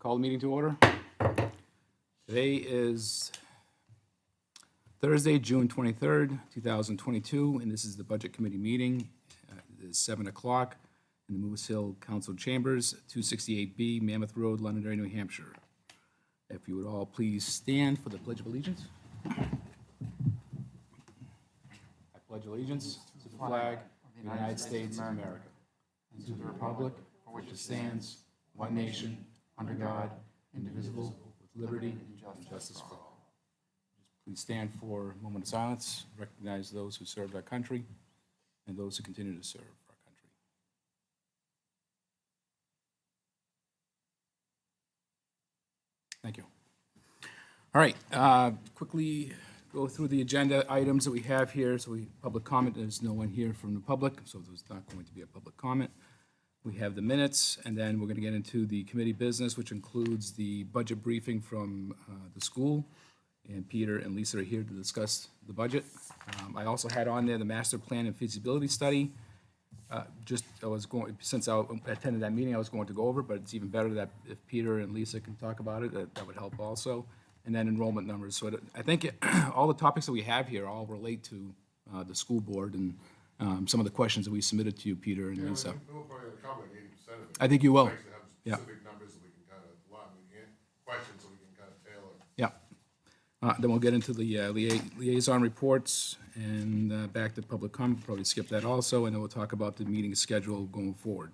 Call the meeting to order. Today is Thursday, June 23rd, 2022, and this is the Budget Committee meeting. It is 7 o'clock in the Moose Hill Council Chambers, 268B, Mammoth Road, Londonderry, New Hampshire. If you would all please stand for the Pledge of Allegiance. I pledge allegiance to the flag of the United States of America and to the republic for which it stands, one nation, under God, indivisible, with liberty and justice for all. Please stand for a moment of silence, recognize those who served our country and those who continue to serve our country. Thank you. All right, quickly go through the agenda items that we have here. So public comment, there's no one here from the public, so there's not going to be a public comment. We have the minutes, and then we're going to get into the committee business, which includes the budget briefing from the school. And Peter and Lisa are here to discuss the budget. I also had on there the master plan and feasibility study. Since I attended that meeting, I was going to go over, but it's even better that if Peter and Lisa can talk about it, that would help also. And then enrollment numbers. So I think all the topics that we have here all relate to the school board and some of the questions that we submitted to you, Peter and Lisa. We'll probably cover 80% of it. I think you will. Nice to have Yeah. specific numbers that we can kind of, questions that we can kind of tailor. Yeah. Then we'll get into the liaison reports and back to public comment. Probably skip that also, and then we'll talk about the meeting schedule going forward.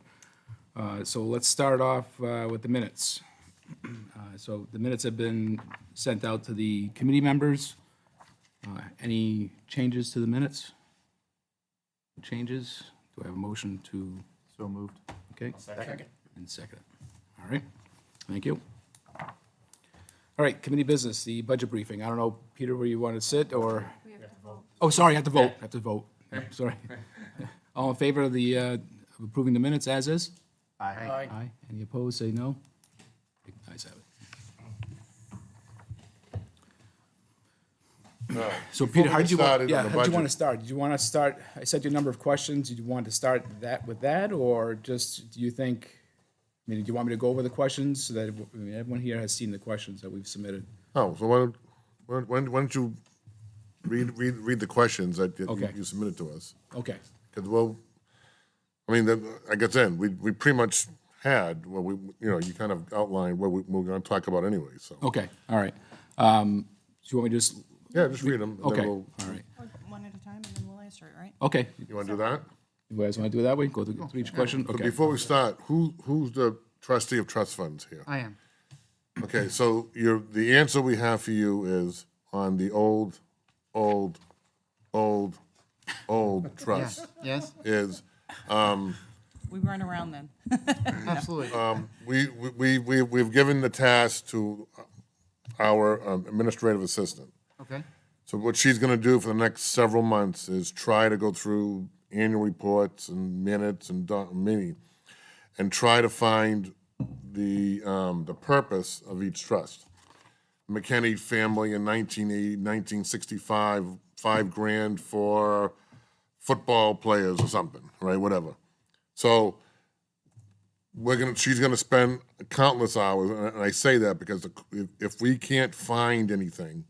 So let's start off with the minutes. So the minutes have been sent out to the committee members. Any changes to the minutes? Changes? Do I have a motion to? So moved. Okay. Second. And second. All right. Thank you. All right, committee business, the budget briefing. I don't know, Peter, where you want to sit, or? We have to vote. Oh, sorry, I have to vote. I have to vote. Yeah, sorry. All in favor of the of approving the minutes as is? Aye. Aye. Any opposed, say no. Ayes have it. So Peter, how did you want, yeah, how did you want to start? Did you want to start, I sent you a number of questions. Did you want to start that with that, or just, do you think, I mean, do you want me to go over the questions so that, I mean, everyone here has seen the questions that we've submitted? Oh, so why don't you read the questions that Okay. you submitted to us? Okay, Because, well, I mean, like I said, we pretty much had, well, you kind of outlined what we're going to talk about anyway, so. okay, all right. Do you want me to just, Yeah, just read them. okay, all right. One at a time, and then we'll answer it, right? Okay, You want to do that? you guys want to do it that way? Go through each question? But Okay. before we start, who's the trustee of trust funds here? I am. Okay, so the answer we have for you is on the old trust Yes, is, We weren't around then. absolutely. we've given the task to our administrative assistant. Okay. So what she's gonna do for the next several months is try to go through annual reports and minutes and and try to find the purpose of each trust. McKinney family in 1980, 1965, $5,000 for football players or something, right? Whatever. So she's gonna spend countless hours, and I say that because if we can't find anything,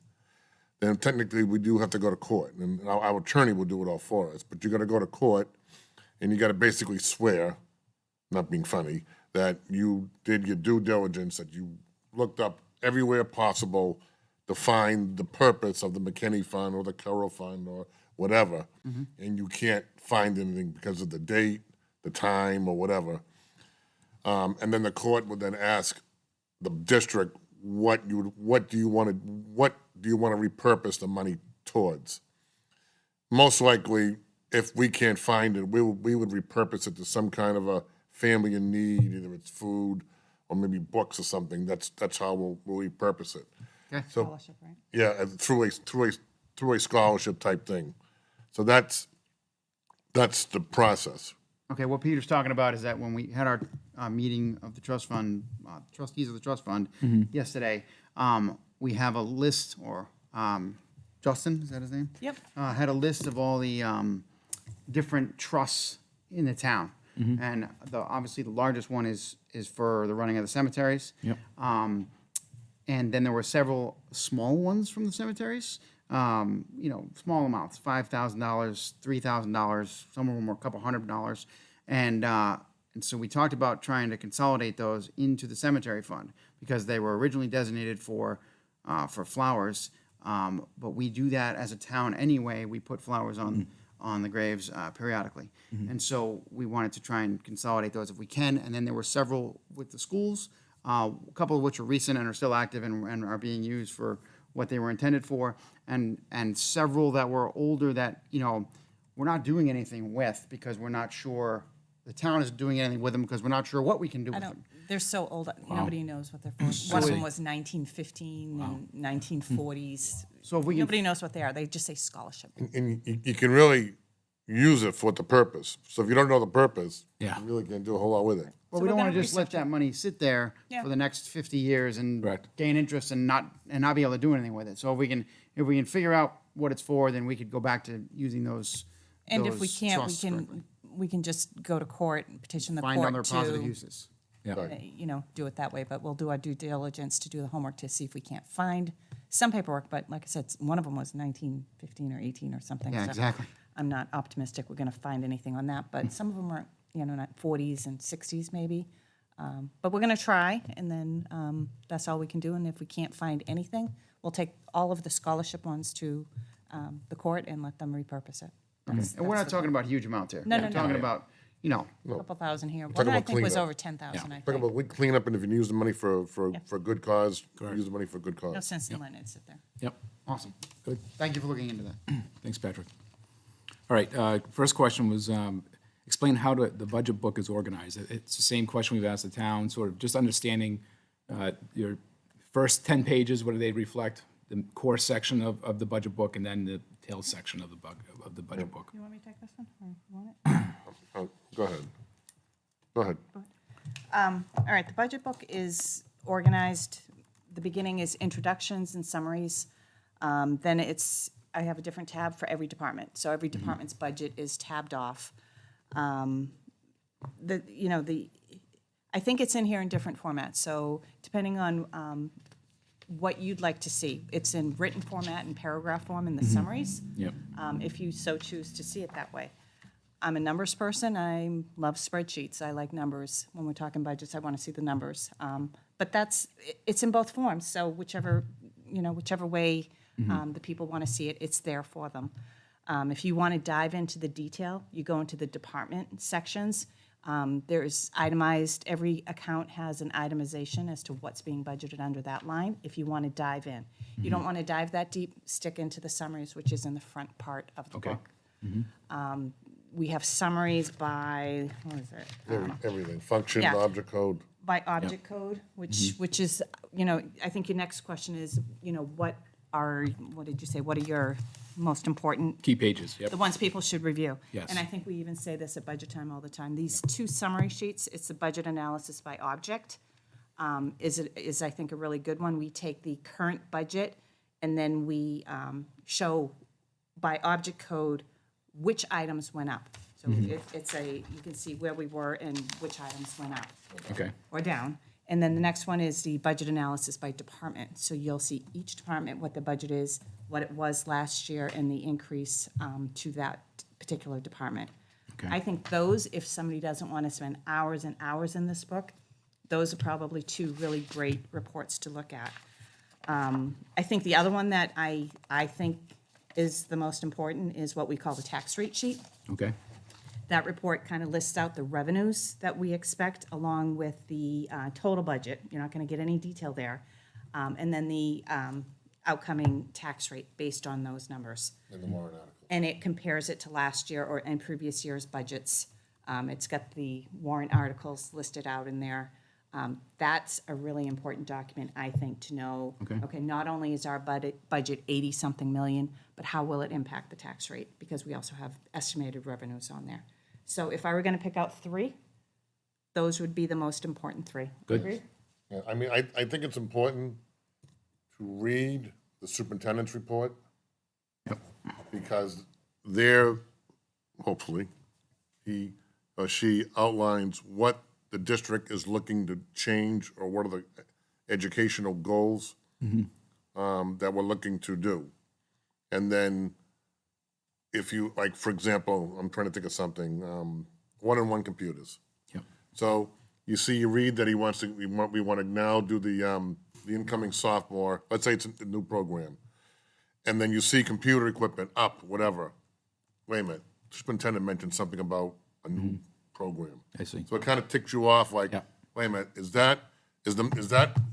then technically we do have to go to court, and our attorney will do it all for us. But you got to go to court, and you got to basically swear, not being funny, that you did your due diligence, that you looked up everywhere possible to find the purpose of the McKinney Fund or the Carroll Fund or whatever, and you can't find anything because of the date, the time, or whatever. And then the court would then ask the district, what do you want to repurpose the money towards? Most likely, if we can't find it, we would repurpose it to some kind of a family in need, either it's food or maybe books or something. That's how we'll repurpose it. Okay. So Scholarship, right? yeah, through a scholarship type thing. So that's the process. Okay, what Peter's talking about is that when we had our meeting of the trust fund, trustees of the trust fund yesterday, we have a list, or Justin, is that his name? Yep. Had a list of all the different trusts in the town. And obviously the largest one is for the running of the cemeteries. Yep. And then there were several small ones from the cemeteries. Small amounts, $5,000, $3,000. Some of them were a couple $100. And so we talked about trying to consolidate those into the cemetery fund because they were originally designated for flowers. But we do that as a town anyway. We put flowers on the graves periodically. And so we wanted to try and consolidate those if we can. And then there were several with the schools, a couple of which are recent and are still active and are being used for what they were intended for, and several that were older that, we're not doing anything with because we're not sure, the town isn't doing anything with them because we're not sure what we can do with them. They're so old, nobody knows what they're for. One of them was 1915 and 1940s. So if we can- Nobody knows what they are. They just say scholarship. And you can really use it for the purpose. So if you don't know the purpose, Yeah. you really can't do a whole lot with it. Well, So we we're don't want gonna to just let research that money sit there Yeah. for the next 50 years and Correct. gain interest and not be able to do anything with it. So if we can figure out what it's for, then we could go back to using those. And if we those can't, trusts correctly. we can just go to court and petition the Find other court positive to, uses. Yeah. do it that way. But we'll do our due diligence to do the homework to see if we can't find some paperwork. But like I said, one of them was 1915 or 18 or something. Yeah, so exactly. I'm not optimistic we're going to find anything on that. But some of them are, not 40s and 60s maybe. But we're going to try, and then that's all we can do. And if we can't find anything, we'll take all of the scholarship ones to the court and let them repurpose it. That's And we're not the talking about huge amounts here. No, We're no, no. talking about, couple thousand here. talking One I about think was cleanup. over 10,000, I Talk think. about, we clean up, and if you use the money for a good cause, use the money for a good No cause. sense in letting it sit there. Yep. awesome. Good. Thank you for looking into that. Thanks, Patrick. All right, first question was, explain how the budget book is organized. It's the same question we've asked the town, sort of just understanding your first 10 pages, what do they reflect? The core section of the budget book, and then the tail section of the budget book. You want me to take this one, or you want it? Oh, go ahead. Go ahead. All right, the budget book is organized, the beginning is introductions and summaries. Then I have a different tab for every department, so every department's budget is tabbed off. I think it's in here in different formats, so depending on what you'd like to see, it's in written format and paragraph form in the summaries. Yep. If you so choose to see it that way. I'm a numbers person. I love spreadsheets. I like numbers. When we're talking budgets, I want to see the numbers. But it's in both forms. So whichever way the people want to see it, it's there for them. If you want to dive into the detail, you go into the department sections. There's itemized, every account has an itemization as to what's being budgeted under that line, if you want to dive in. You don't want to dive that deep, stick into the summaries, which is in the front part of the Okay. book. We have summaries by, what is it? Everything, function, Yeah. object code. By object code, which is, I think your next question is, what did you say, what are your most important, Key pages, yep. the ones people should review? Yes. And I think we even say this at budget time all the time. These two summary sheets, it's the budget analysis by object, is I think a really good one. We take the current budget and then we show by object code which items went up. So you can see where we were and which items went up Okay, or down. And then the next one is the budget analysis by department. So you'll see each department, what the budget is, what it was last year, and the increase to that particular department. Okay. I think those, if somebody doesn't want to spend hours and hours in this book, those are probably two really great reports to look at. I think the other one that I think is the most important is what we call the tax rate sheet. okay, That report kind of lists out the revenues that we expect along with the total budget. You're not going to get any detail there. And then the outcoming tax rate based on those numbers. In the warrant article. And it compares it to last year and previous year's budgets. It's got the warrant articles listed out in there. That's a really important document, I think, to know. Okay. Not only is our budget 80-something million, but how will it impact the tax rate? Because we also have estimated revenues on there. So if I were going to pick out three, those would be the most important three. Good. Agree? Yeah, I mean, I think it's important to read the superintendent's report. Yep. Because there, hopefully, he or she outlines what the district is looking to change or what are the educational goals that we're looking to do. And then if you, like, for example, I'm trying to think of something, one-on-one computers. Yep. So you see, you read that he wants to, we want to now do the incoming sophomore, let's say it's a new program. And then you see computer equipment up, whatever. Wait a minute, superintendent mentioned something about a new program. I see. So it kind of ticks you off like, Yeah. wait a minute, is that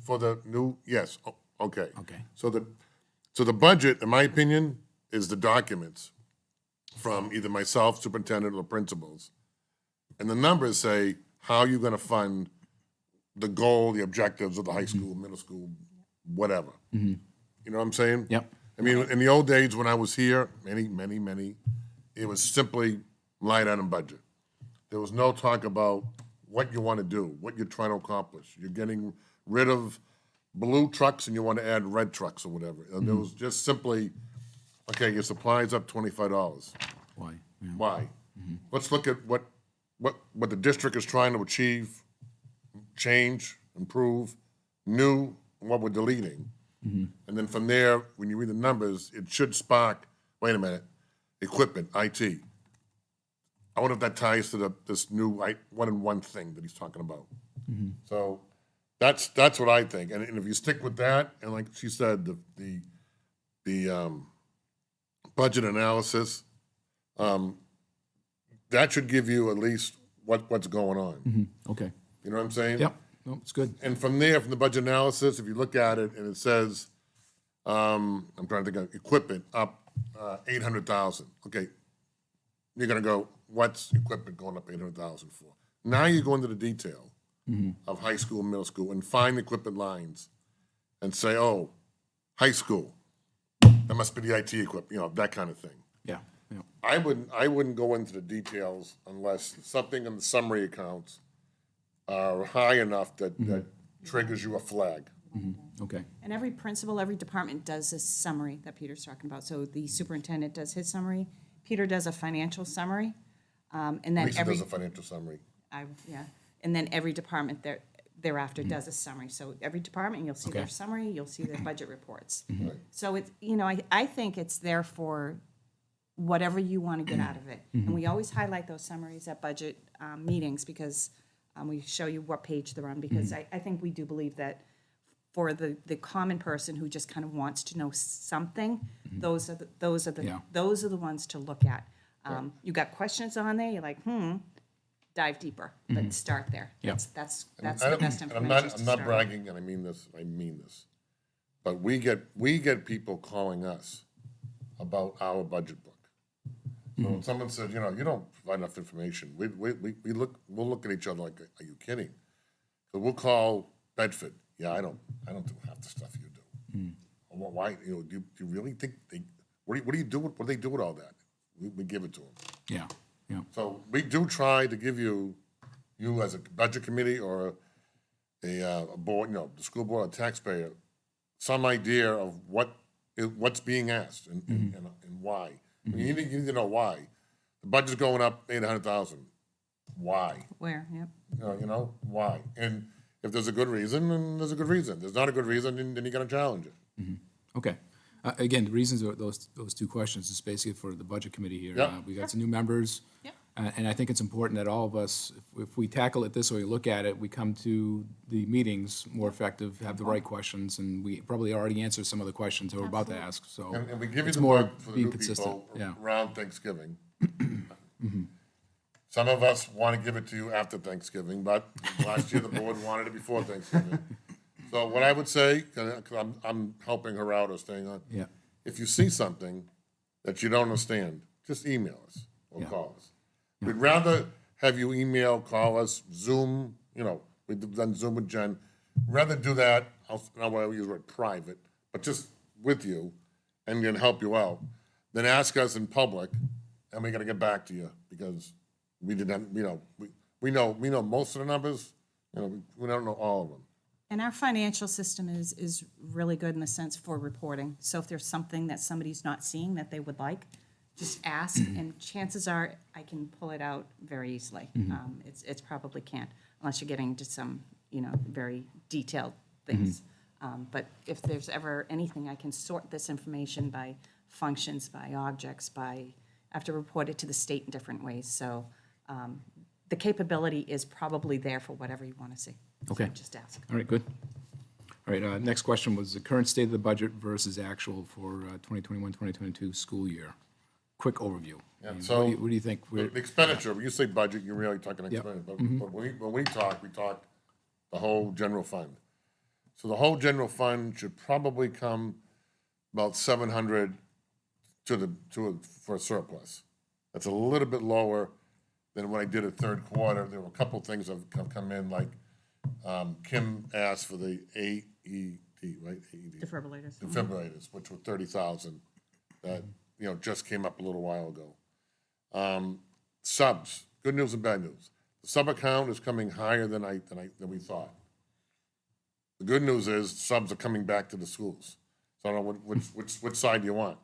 for the new? Yes, okay. Okay. So the budget, in my opinion, is the documents from either myself, superintendent, or principals. And the numbers say how you're gonna fund the goal, the objectives of the high school, middle school, whatever. You know what I'm saying? Yep. I mean, in the old days when I was here, many, it was simply line item budget. There was no talk about what you want to do, what you're trying to accomplish. You're getting rid of blue trucks and you want to add red trucks or whatever. And it was just simply, okay, your supply's up $25. Why? Yeah. Why? Let's look at what the district is trying to achieve, change, improve, new, and what we're deleting. And then from there, when you read the numbers, it should spark, wait a minute, equipment, IT. I wonder if that ties to this new one-on-one thing that he's talking about. So that's what I think. And if you stick with that, and like she said, the budget analysis, that should give you at least what's going on. Okay. You know what I'm saying? Yep. No, it's good. And from there, from the budget analysis, if you look at it and it says, I'm trying to think of equipment up 800,000. Okay, you're gonna go, what's equipment going up 800,000 for? Now you go into the detail of high school, middle school, and find equipment lines, and say, oh, high school, that must be the IT equipment, you know, that kind of thing. Yeah. Yeah. I wouldn't go into the details unless something in the summary accounts are high enough that triggers you a flag. Okay. And every principal, every department does this summary that Peter's talking about. So the superintendent does his summary, Peter does a financial summary, and then Lisa every, does a financial summary. and then every department thereafter does a summary. So every department, you'll see their Okay. summary, you'll see their budget reports. So it's, I think it's there for whatever you want to get out of it. And we always highlight those summaries at budget meetings because we show you what page they're on, because I think we do believe that for the common person who just kind of wants to know something, those are the Yeah. those are the ones to look at. You got questions on there, you're like, dive deeper, but start there. Yeah. That's And the best and information to I'm not start with. bragging, and I mean this. But we get people calling us about our budget book. So when someone says, you don't provide enough information, we'll look at each other like, are you kidding? So we'll call Bedford. Yeah, I don't do half the stuff you do. Well, why? Do you really think what do you do? What do they do with all that? We give it to them. Yeah. Yeah. So we do try to give you as a budget committee or a board, the school board, a taxpayer, some idea of what's being asked and why. You need to know why. The budget's going up 800,000. Why? Where, yep. Why? And if there's a good reason, then there's a good reason. There's not a good reason, then you got to challenge it. Okay. Again, the reasons are those two questions is basically for the budget committee here. Yep. We got some new members. Yep. And I think it's important that all of us, if we tackle it this way, look at it, we come to the meetings more effective, have the right questions, and we probably already answered some of the questions that we're about to ask, so. And we give you it's the more book for the being new consistent, people yeah. around Thanksgiving. Some of us want to give it to you after Thanksgiving, but last year the board wanted it before Thanksgiving. So what I would say, because I'm helping her out or staying on. Yeah. If you see something that you don't understand, just email us or Yeah. call us. We'd rather have you email, call us, Zoom, we've done Zoom with Jen. Rather do that, I will use the word private, but just with you and then help you out, than ask us in public and we got to get back to you because we didn't, we know most of the numbers, we don't know all of them. And our financial system is really good in the sense for reporting. So if there's something that somebody's not seeing that they would like, just ask, and chances are I can pull it out very easily. It's probably can't, unless you're getting to some, very detailed things. But if there's ever anything, I can sort this information by functions, by objects, I have to report it to the state in different ways. So the capability is probably there for whatever you want to see. Okay. So just ask. All right, good. All right, next question was the current state of the budget versus actual for 2021-2022 school year. Quick overview. Yeah, I mean, so- what do you think? The expenditure, when you say budget, you're really talking Yep. expenditure, but when we talk the whole general fund. So the whole general fund should probably come about 700 for a surplus. That's a little bit lower than when I did a third quarter. There were a couple of things that have come in, like Kim asked for the AED, right? AED. Defibrillators. Defibrillators, which were 30,000, that, just came up a little while ago. Subs, good news and bad news. The sub account is coming higher than we thought. The good news is subs are coming back to the schools. So I don't know which side do you want?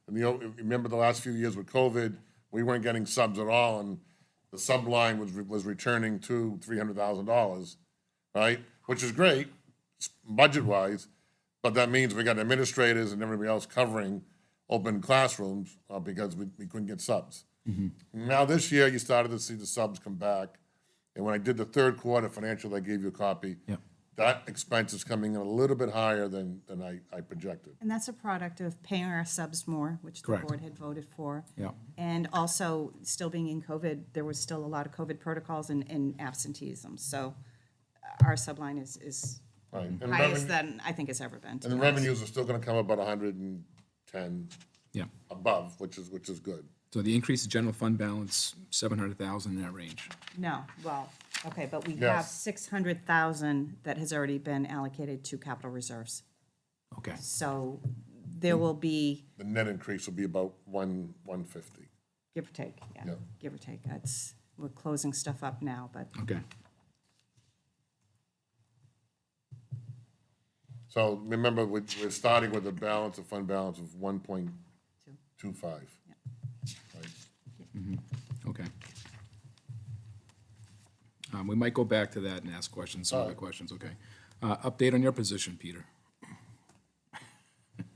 Remember the last few years with COVID, we weren't getting subs at all, and the sub line was returning $200,000-$300,000, right? Which is great, budget-wise, but that means we got administrators and everybody else covering open classrooms because we couldn't get subs. Now this year, you started to see the subs come back, and when I did the third quarter financial, I gave you a copy. Yep. That expense is coming in a little bit higher than I projected. And that's a product of paying our subs more, which the Correct. board had voted for. Yeah. And also, still being in COVID, there was still a lot of COVID protocols and absenteeism. So our subline is Right. And highest than I think it's ever been. to And the be honest. revenues are still gonna come about 110 Yeah. above, which is good. So the increase in general fund balance, 700,000 in that range. No, well, okay, but we have Yes. 600,000 that has already been allocated to capital reserves. Okay. So there will be, The net increase will be about 150. give or take, yeah, Yeah. give or take. We're closing stuff up now, but Okay. So remember, we're starting with a balance, a fund balance of 1.25. Right? Okay. We might go back to that and ask questions, some other questions, okay. Update on your position, Peter. that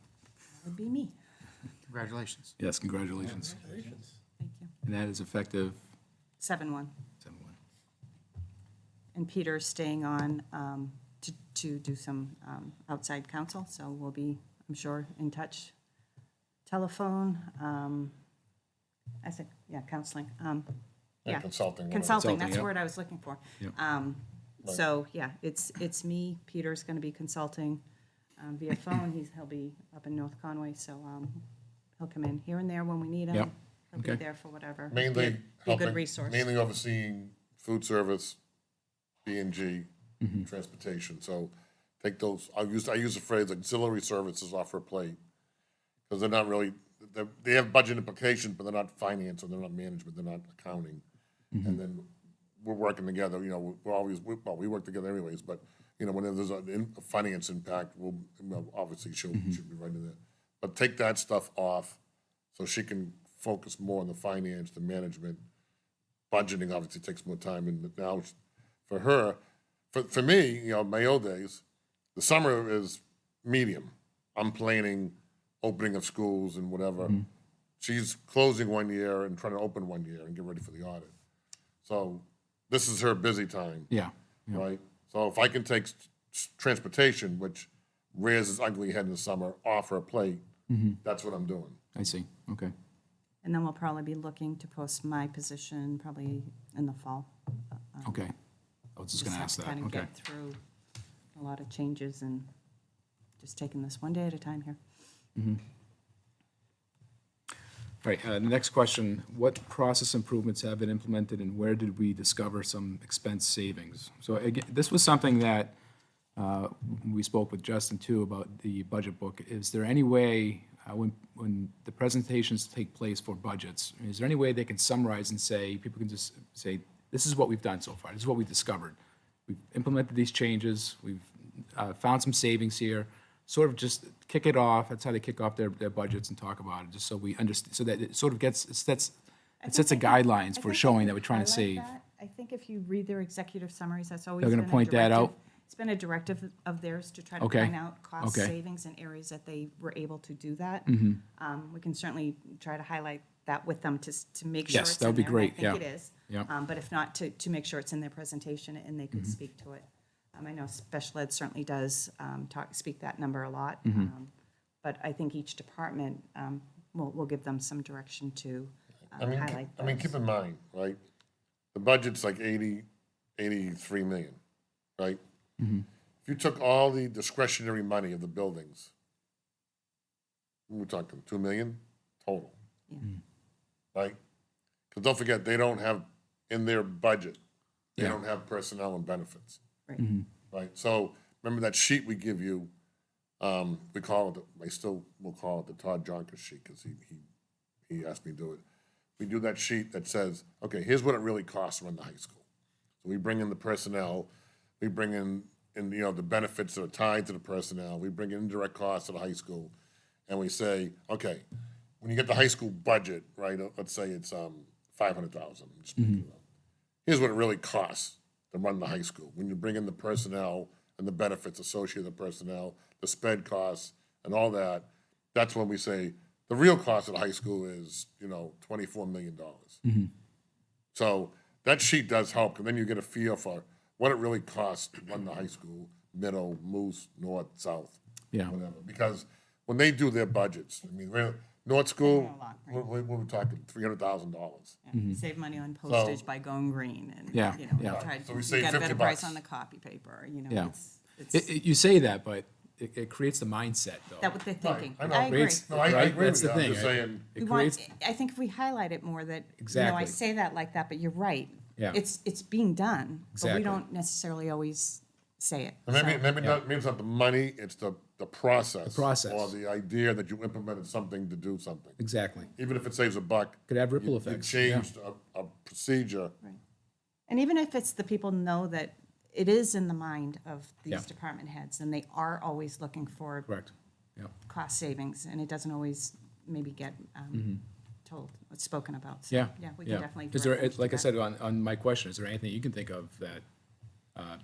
would be me. Congratulations. Yes, congratulations. Thank you. And that is effective 7-1. 7/1. And Peter's staying on to do some outside counsel, so we'll be, I'm sure, in touch. Telephone, I said, yeah, counseling. Yeah, consulting, whatever. Consulting, that's Consulting, the yep. word I was looking for. Yep. So, yeah, it's me, Peter's gonna be consulting via phone. He'll be up in North Conway, so he'll come in here and there when we need him. Yep. He'll be Okay. there for whatever. Mainly Be a helping, good resource. mainly overseeing food service, B&G, transportation. So take those, I use the phrase auxiliary services off her plate. Because they're not really, they have budget implications, but they're not finance, or they're not management, they're not accounting. And then we're working together, we're always, we work together anyways, but, when there's a finance impact, obviously she'll be right in there. But take that stuff off so she can focus more on the finance, the management. Budgeting obviously takes more time, and now for her, for me, my old days, the summer is medium. I'm planning opening of schools and whatever. She's closing one year and trying to open one year and get ready for the audit. So this is her busy time, Yeah. right? So if I can take transportation, which rears its ugly head in the summer, off her plate, that's what I'm doing. I see, okay. And then we'll probably be looking to post my position probably in the fall. Okay. I was just gonna have ask to that, kind of okay. get through a lot of changes and just taking this one day at a time here. All right, the next question, what process improvements have been implemented and where did we discover some expense savings? So again, this was something that we spoke with Justin too about the budget book. Is there any way, when the presentations take place for budgets, is there any way they can summarize and say, people can just say, this is what we've done so far, this is what we've discovered. We've implemented these changes, we've found some savings here. sort of just kick it off. That's how they kick off their budgets and talk about it, just so we understand, so that it sort of gets, it sets the guidelines for showing that we're trying to save. I think if you read their executive summaries, that's always They're gonna been a point that out? directive. It's been a directive of theirs to try to Okay. point out cost Okay. savings in areas that they were able to do that. Mm-hmm. We can certainly try to highlight that with them to make sure Yes, it's that would in be there, and great, I think yeah. it is. Yeah. But if not, to make sure it's in their presentation and they Mm-hmm. could speak to it. I know special ed certainly does speak that number a lot. Mm-hmm. But I think each department will give them some direction to highlight I mean, those. keep in mind, right, the budget's like 83 million, right? If you took all the discretionary money of the buildings, we're talking 2 million total, right? Because don't forget, they don't have, in their budget, they Yeah. don't have personnel and benefits, Right. right? So remember that sheet we give you, we call it, I still will call it the Todd Jonker sheet, because he asked me to do it. We do that sheet that says, okay, here's what it really costs to run the high school. So we bring in the personnel, we bring in, the benefits that are tied to the personnel, we bring in indirect costs of the high school, and we say, okay, when you get the high school budget, right, let's say it's $500,000. Here's what it really costs to run the high school. When you bring in the personnel and the benefits associated with the personnel, the sped costs and all that, that's when we say, the real cost of the high school is, $24 million. So that sheet does help, and then you get a feel for what it really costs to run the high school, middle, Moose, north, south, Yeah. whatever. Because when they do their budgets, I mean, North School, a lot, right? we're talking $300,000. Save money on postage by going green and, Yeah, you know, yeah. try So we to save get a better price $50. on the copy paper, you know, Yeah. it's, You say that, but it creates the mindset, though. that what they're thinking. I know. I agree. Creates- No, I right? agree That's with the you. I'm thing. just saying, It We want, creates, I think if we highlight it more that, I Exactly. say that like that, but you're right. Yeah. It's being done, but Exactly. we don't necessarily always say it. maybe, So- maybe not, maybe it's not the money, it's the process. process. Or the idea that you implemented something to do something. exactly. Even if it saves $1. Could have ripple you effects, yeah. changed a procedure. And even if it's the people know that it is in the mind of these Yeah. department heads, and they are always looking for Correct. Yeah. cost savings, and it doesn't always maybe get told, spoken about. So, Yeah. Yeah, we can definitely. Is there, direct them to like I that. said on my question, is there anything you can think of that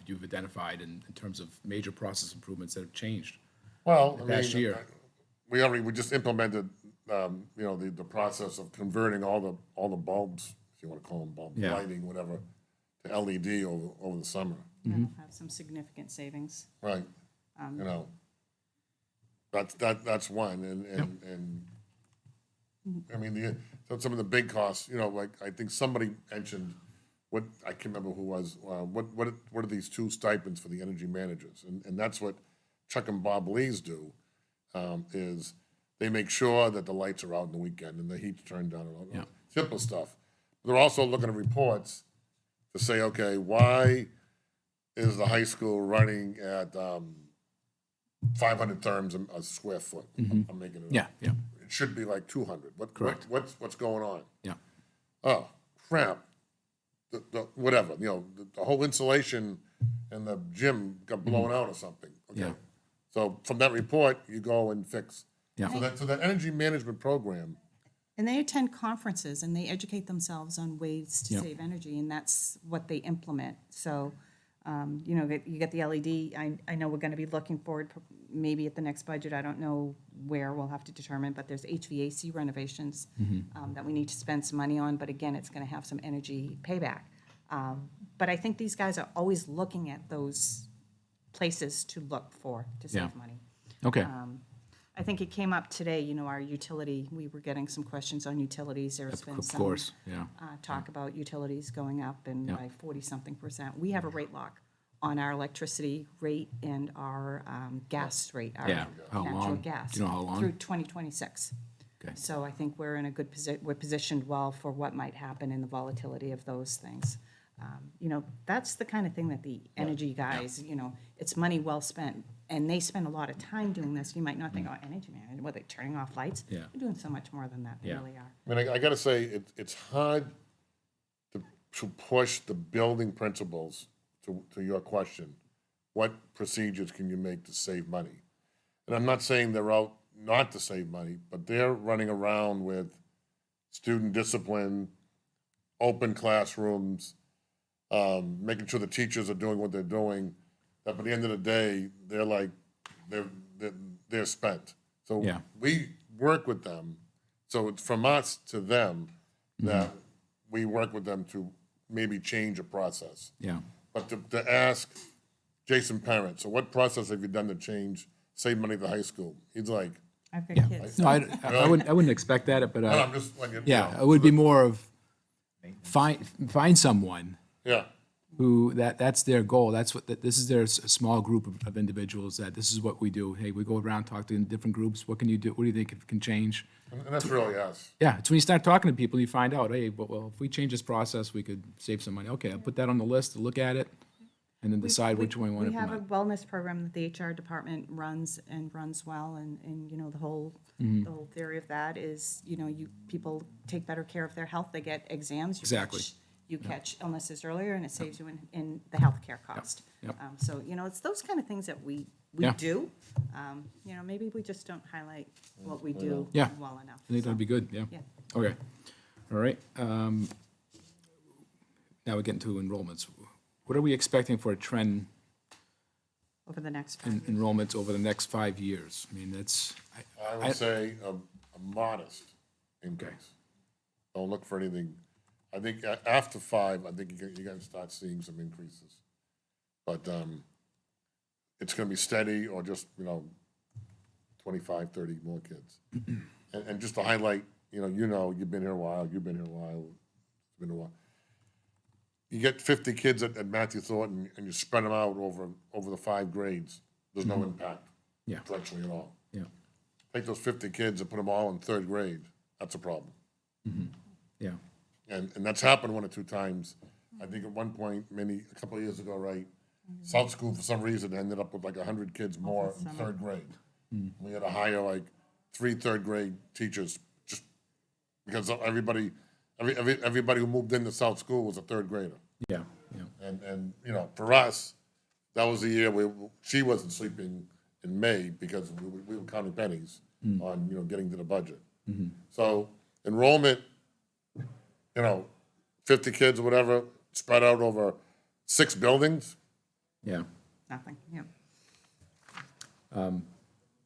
you've identified in terms of major process improvements that have changed? Well, I Past mean, year. we just implemented, the process of converting all the bulbs, if you want to call them bulbs, Yeah. lighting, whatever, to LED over the summer, That'll have some significant savings. right? That's one, and I mean, so some of the big costs, like, I think somebody mentioned, I can't remember who was, what are these 2 stipends for the energy managers? And that's what Chuck and Bob Lees do, is they make sure that the lights are out in the weekend and the heat's turned down and all Yeah. that simple stuff. They're also looking at reports to say, okay, why is the high school running at 500 therms a square foot? I'm making it up. Yeah, yeah, It should be like 200. Correct. What's going on? yeah. Oh, crap. Whatever, the whole insulation in the gym got blown out or something. Okay. Yeah. So from that report, you go and fix. Yeah. So that energy management program, And they attend conferences and they educate themselves on ways to Yeah. save energy, and that's what they implement. So, you get the LED. I know we're going to be looking forward, maybe at the next budget. I don't know where, we'll have to determine, but there's HVAC renovations that we need to spend some money on. But again, it's going to have some energy payback. But I think these guys are always looking at those places to look for to Yeah. save money. Okay. I think it came up today, our utility, we were getting some questions on utilities. There's been Of some course, yeah. talk about utilities going up and Yeah. by 40-something percent. We have a rate lock on our electricity rate and our gas rate, our Yeah. How natural long? gas. Do you know how long? Through 2026. Okay. So I think we're in a good position, we're positioned well for what might happen in the volatility of those things. That's the kind of thing that the energy guys, it's money well spent. And they spend a lot of time doing this. You might not think, oh, energy management, what, they turning off lights? Yeah. They're doing so much more than that, they Yeah. really are. I mean, I gotta say, it's hard to push the building principles to your question. What procedures can you make to save money? and I'm not saying they're out not to save money, but they're running around with student discipline, open classrooms, making sure the teachers are doing what they're doing, that by the end of the day, they're like, they're spent. So Yeah. we work with them, so it's from us to them that we work with them to maybe change a process. Yeah. But to ask Jason Parent, so what process have you done to change, save money at the high school? He's like, I've got Yeah. kids. No, I wouldn't expect that, but, no, I'm just letting you yeah, know. it would be more of find someone Yeah, who, that's their goal. That's what, this is their small group of individuals that this is what we do. Hey, we go around, talk to different groups. What can you do? What do you think can change? and that's really us. Yeah, it's when you start talking to people, you find out, hey, well, if we change this process, we could save some money. Okay, I'll put that on the list to look at it and then decide which one we want to We have a implement. wellness program that the HR department runs and runs well, and, you know, the whole theory of that is, you know, people take better care of their health, they get exams. Exactly. You catch illnesses earlier, and it saves you in the healthcare cost. Yep. So, you know, it's those kind of things that we Yeah. do. You know, maybe we just don't highlight what we do Yeah. well enough. I think that'd be good, yeah. Yeah. Okay, all right. Now we get into enrollments. What are we expecting for a trend Over the next in 5 years. enrollments over the next 5 years? I mean, that's, I would say a modest increase. Don't look for anything. I think after 5, I think you're gonna start seeing some increases. But it's gonna be steady or just, 25, 30 more kids. And just to highlight, you've been here a while, you've been here a while, it's been a while. You get 50 kids at Matthew Thornton and you spread them out over the 5 grades, there's no impact Yeah. virtually at all. yeah, Take those 50 kids and put them all in 3rd grade, that's a problem. yeah, And that's happened 1 or 2 times. I think at one point, a couple of years ago, right? South School, for some reason, ended up with like 100 kids more in 3rd grade. We had to hire like 3 3rd grade teachers, just because everybody who moved into South School was a 3rd grader. yeah, yeah, And for us, that was the year she wasn't sleeping in May because we were counting pennies on, getting to the budget. So enrollment, 50 kids or whatever, spread out over 6 buildings. yeah. Nothing, yeah.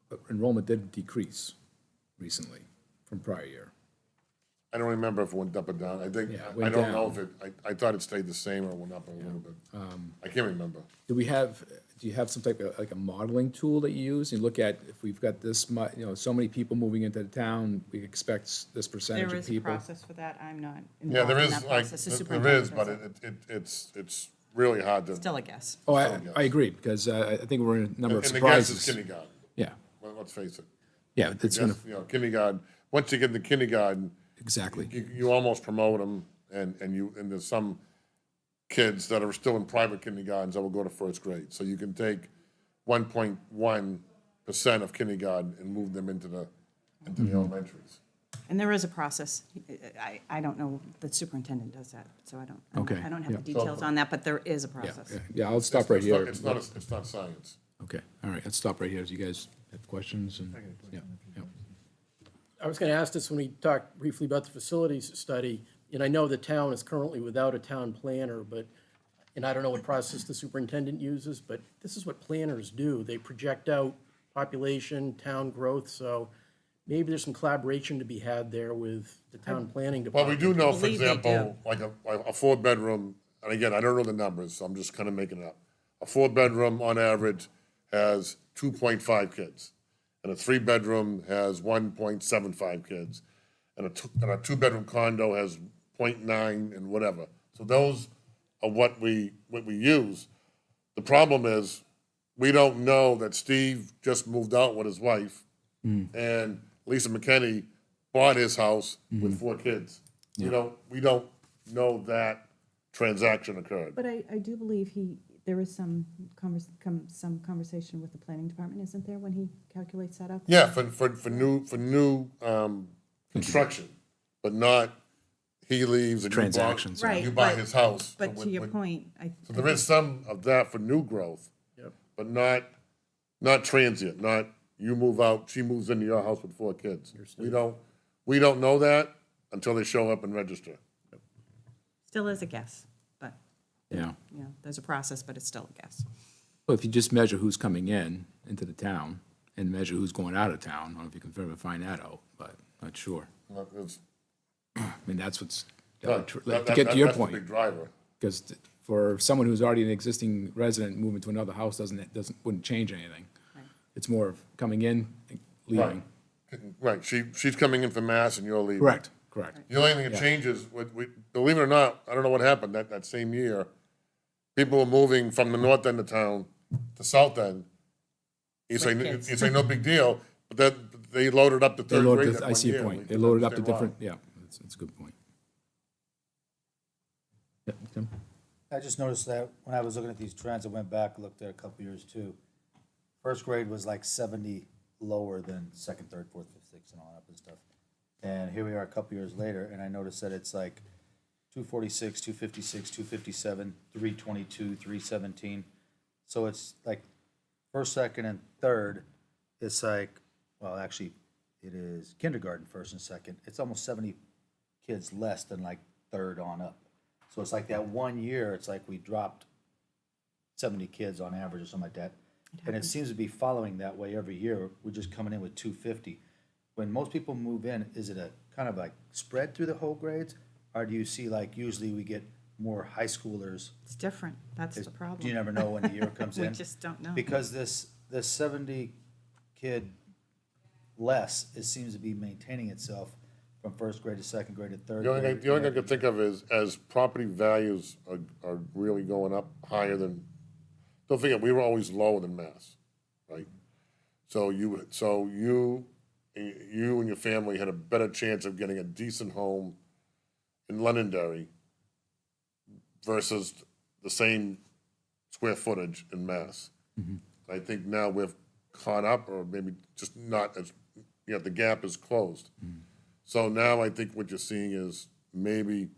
But enrollment did decrease recently from prior year. I don't remember if it went up or down. I think, Yeah, it I went don't know down. if I thought it stayed the same or went up a little bit. I can't remember. Do you have some type of, like a modeling tool that you use? You look at, if we've got this so many people moving into the town, we expect this percentage There of is a people. process for that, I'm not Yeah, involved there in is that like, process. The there superintendent is, does but it. it's really hard to. Still a guess. Oh, Still, yes. I agree, because I think we're in a number of And the guess is surprises. kindergarten. Yeah, Let's face it. yeah, it's gonna, Yes, kindergarten, once you get into kindergarten, exactly, you almost promote them, and there's some kids that are still in private kindergartens that will go to 1st grade. So you can take 1.1% of kindergarten and move them into the elementaries. And there is a process. I don't know, the superintendent does that, so I don't Okay, have yeah. the details on that, but there is a yeah, process. yeah. Yeah, I'll stop right It's not- here. It's not science. Okay, all right, let's stop right here. Do you guys have questions? And yeah, yeah. I was going to ask this when we talked briefly about the facilities study, and I know the town is currently without a town planner, but, and I don't know what process the superintendent uses, but this is what planners do. They project out population, town growth, so maybe there's some collaboration to be had there with the town planning Well, we department. do know, for believe they example, like a 4-bedroom, and again, I don't know the numbers, so I'm just kind of making it up. A 4-bedroom on average has 2.5 kids, and a 3-bedroom has 1.75 kids, and a 2-bedroom condo has 0.9 and whatever. So those are what we use. The problem is, we don't know that Steve just moved out with his wife, and Lisa McKinney bought his house with 4 kids. We don't know that transaction occurred. But I do believe there is some conversation with the planning department, isn't there, when he calculates that up? Yeah, for new construction, but not he leaves and Transactions, yeah. you buy Right, his house. But to your point, So there is some of that for new growth, Yep. but not transient, not you move out, she moves into your house with 4 kids. We don't know that until they show up and register. Still is a guess, but, Yeah. you know, there's a process, but it's still a guess. Well, if you just measure who's coming in into the town and measure who's going out of town, I don't know if you can ever find that out, but not sure. Well, it's- I mean, that's what's, that- to that- get to your that's the point. big driver. Because for someone who's already an existing resident, moving to another house wouldn't change anything. It's more of coming in, and leaving. Right, she's coming in from Mass and you're leaving. Correct. The only thing that changes, believe it or not, I don't know what happened that same year. People were moving from the north end of town to south end. You say, kids. no big deal, but then they loaded up the They third grade loaded, that I one see year. your We point. They couldn't loaded up the understand why. different, yeah, that's a good point. Yeah, Tim? I just noticed that when I was looking at these trends, I went back, looked at a couple years too. First grade was like 70 lower than second, third, fourth, fifth, sixth, and all that good stuff. And here we are a couple years later, and I noticed that it's like 246, 256, 257, 322, 317. So it's like first, second, and third, it's like, well, actually, it is kindergarten, first and second. It's almost 70 kids less than like third on up. So it's like that 1 year, it's like we dropped 70 kids on average or something like that. And it seems to be following that way every year. We're just coming in with 250. When most people move in, is it a kind of like spread through the whole grades? Or do you see like usually we get more high schoolers? It's different, that's the problem. Do you never know when the year comes We in? just don't know. Because this 70 kid less, it seems to be maintaining itself from first grade to second grade to third The only grade. thing I can think of is, as property values are really going up higher than, don't forget, we were always lower than Mass, right? So you and your family had a better chance of getting a decent home in Londonderry versus the same square footage in Mass. I think now we've caught up, or maybe just not as, the gap is closed. So now I think what you're seeing is maybe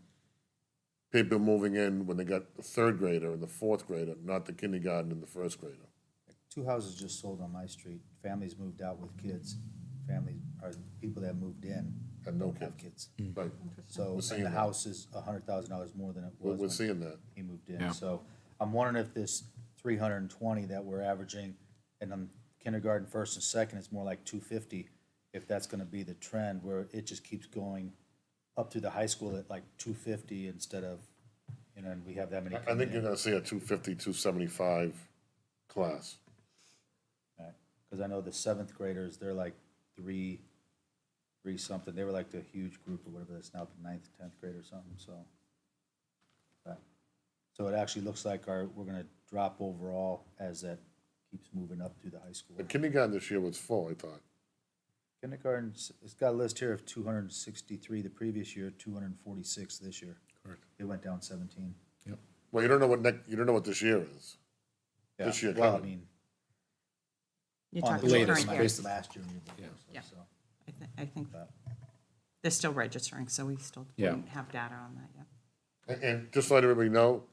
people moving in when they got the third grader and the fourth grader, not the kindergarten and the first grader. 2 houses just sold on my street. Families moved out with kids. Families, or people that moved in And no don't have kids. kids. Right, So, seeing and the that. house is $100,000 more than it we're was when seeing that. he moved Yeah. in. So I'm wondering if this 320 that we're averaging in kindergarten, first and second, is more like 250, if that's gonna be the trend where it just keeps going up to the high school at like 250 instead of, and we have that many I coming think you're in. gonna see a 250, 275 class. Because I know the seventh graders, they're like three something. They were like the huge group or whatever that's now the 9th, 10th grade or something, so. So it actually looks like we're gonna drop overall as that keeps moving up through the high school. The kindergarten this year was full, I thought. Kindergarten, it's got a list here of 263 the previous year, 246 this year. Correct. It went down 17. Well, you don't know what this year is. This year Well, I coming. mean, You're on talking the the latest, current latest years. last year and year before, Yeah. so. I think they're still registering, so we still Yeah. don't have data on that yet. And just to let everybody know,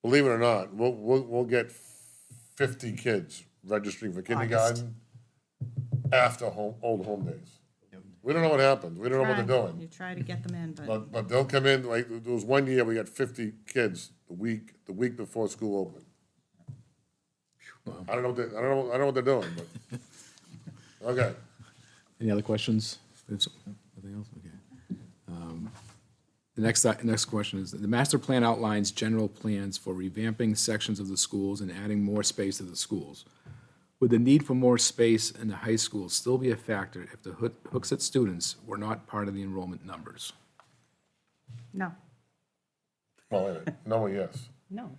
believe it or not, we'll get 50 kids registering for kindergarten after old home days. We don't know what happens. We don't know what they're Try. doing. You try to get them in, but But they'll come in, like, there was one year, we got 50 kids the week before school opened. I don't know what they're doing, but, okay. Any other questions? Nothing else? Okay. The next question is, the master plan outlines general plans for revamping sections of the schools and adding more space to the schools. Would the need for more space in the high school still be a factor if the Hooksett students were not part of the enrollment numbers? no, Well, wait a minute. No, yes. no.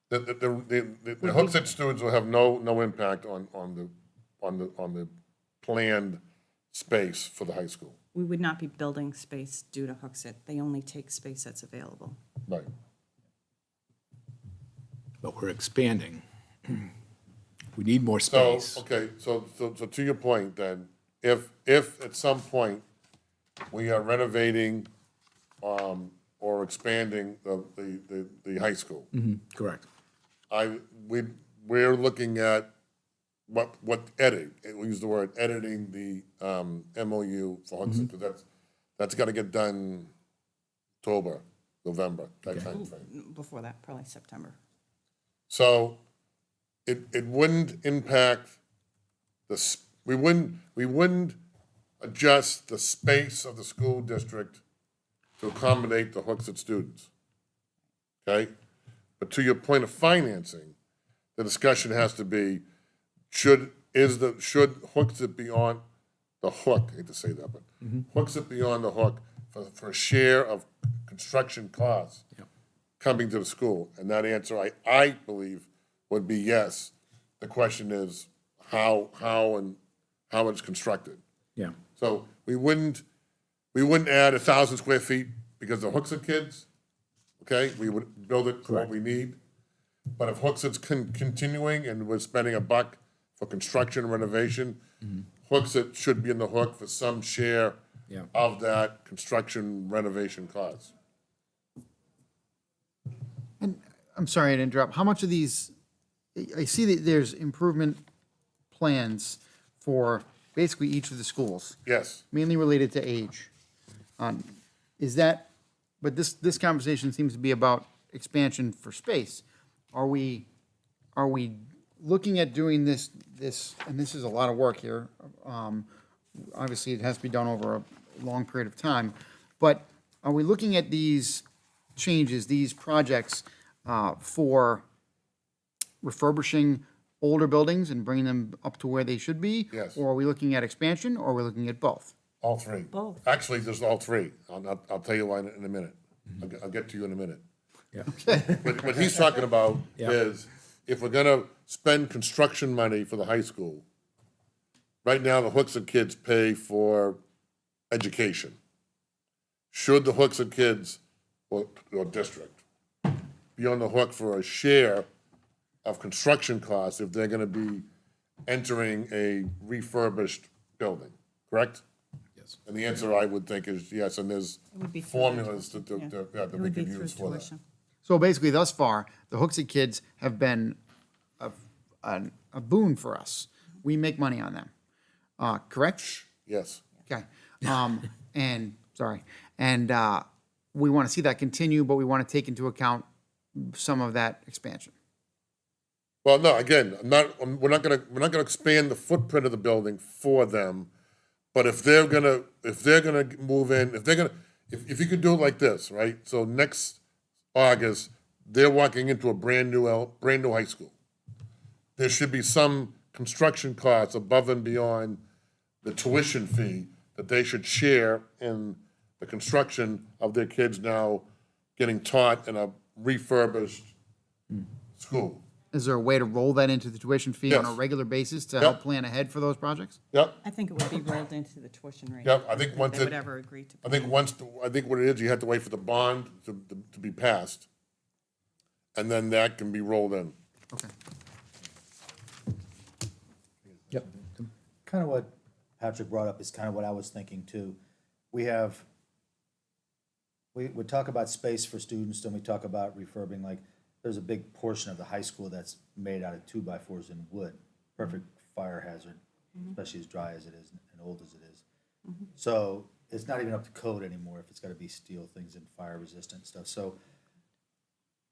The Hooksett students will have no impact on the planned space for the high school. We would not be building space due to Hooksett. They only take space that's available. Right. But we're expanding. We need more So, space. okay, so to your point then, if at some point we are renovating, or expanding the high school, Correct. we're looking at what edit, we use the word editing the, MOU for Hudson, because that's gotta get done October, November, that timeframe. Before that, probably September. So it wouldn't impact we wouldn't adjust the space of the school district to accommodate the Hooksett students. Okay? But to your point of financing, the discussion has to be, should Hooksett be on the hook, I hate to say that, but Hooksett be on the hook for a share of construction costs coming to the school? And that answer, I believe, would be yes. The question is how it's constructed. Yeah. So we wouldn't add 1,000 square feet because the Hooksett kids, okay? We would build it for what we need. But if Hooksett's continuing and we're spending $1 for construction and renovation, Hooksett should be in the hook for some share Yeah. of that construction renovation cost. I'm sorry to interrupt. How much of these, I see that there's improvement plans for basically each of the schools, Yes, mainly related to age. Is that, but this conversation seems to be about expansion for space. Are we looking at doing this, and this is a lot of work here. Obviously, it has to be done over a long period of time, but are we looking at these changes, these projects, for refurbishing older buildings and bringing them up to where they should be? Yes. Or are we looking at expansion, or are we looking at both? all three. Both. Actually, there's all three. I'll tell you why in a minute. I'll get to you in a minute. Yeah. But what he's talking about Yeah. is, if we're gonna spend construction money for the high school, right now, the Hooksett kids pay for education. Should the Hooksett kids, or district, be on the hook for a share of construction costs if they're gonna be entering a refurbished building, correct? Yes. And the answer, I would think, is yes, and there's would be through formulas that Yeah. that It we would be could through use for that. tuition. So basically, thus far, the Hooksett kids have been a boon for us. We make money on them, correct? Yes. Okay. And we want to see that continue, but we want to take into account some of that expansion. Well, no, again, we're not gonna expand the footprint of the building for them, but if they're gonna move in, if you could do it like this, right? So next August, they're walking into a brand new high school. There should be some construction costs above and beyond the tuition fee that they should share in the construction of their kids now getting taught in a refurbished school. Is there a way to roll that into the tuition fee on a Yes. regular basis to help Yep. plan ahead for those projects? Yep, I think it would be rolled into the tuition rate. yep, I think If once They would it, ever agree to. I think what it is, you have to wait for the bond to be passed. And then that can be rolled in. Okay. Yep. Kind of what Patrick brought up is kind of what I was thinking too. We talk about space for students, then we talk about refurbing, like, there's a big portion of the high school that's made out of 2x4s and wood. Perfect fire hazard, especially as dry as it is and old as it is. So it's not even up to code anymore if it's gotta be steel things and fire resistant stuff. So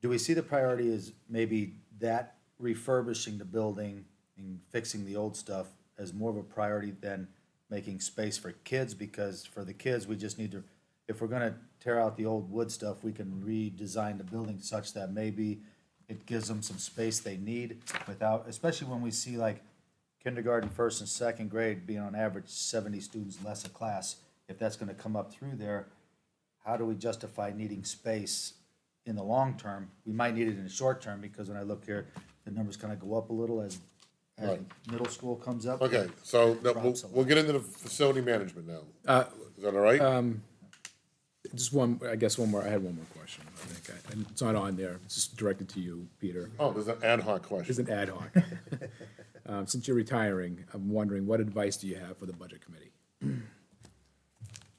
do we see the priority as maybe that refurbishing the building and fixing the old stuff as more of a priority than making space for kids? Because for the kids, we just need to, if we're gonna tear out the old wood stuff, we can redesign the building such that maybe it gives them some space they need without, especially when we see like kindergarten, first and second grade being on average 70 students less a class. If that's gonna come up through there, how do we justify needing space in the long term? We might need it in the short term, because when I look here, the numbers kind of go up a little as Right. middle school comes up. Okay, so Drops a we'll get into the facility management now. Is that all right? Just one, I guess one more, I had one more question, I think. And it's not on there, it's just directed to you, Peter. Oh, there's an ad hoc question. It's an ad hoc. Since you're retiring, I'm wondering, what advice do you have for the budget committee?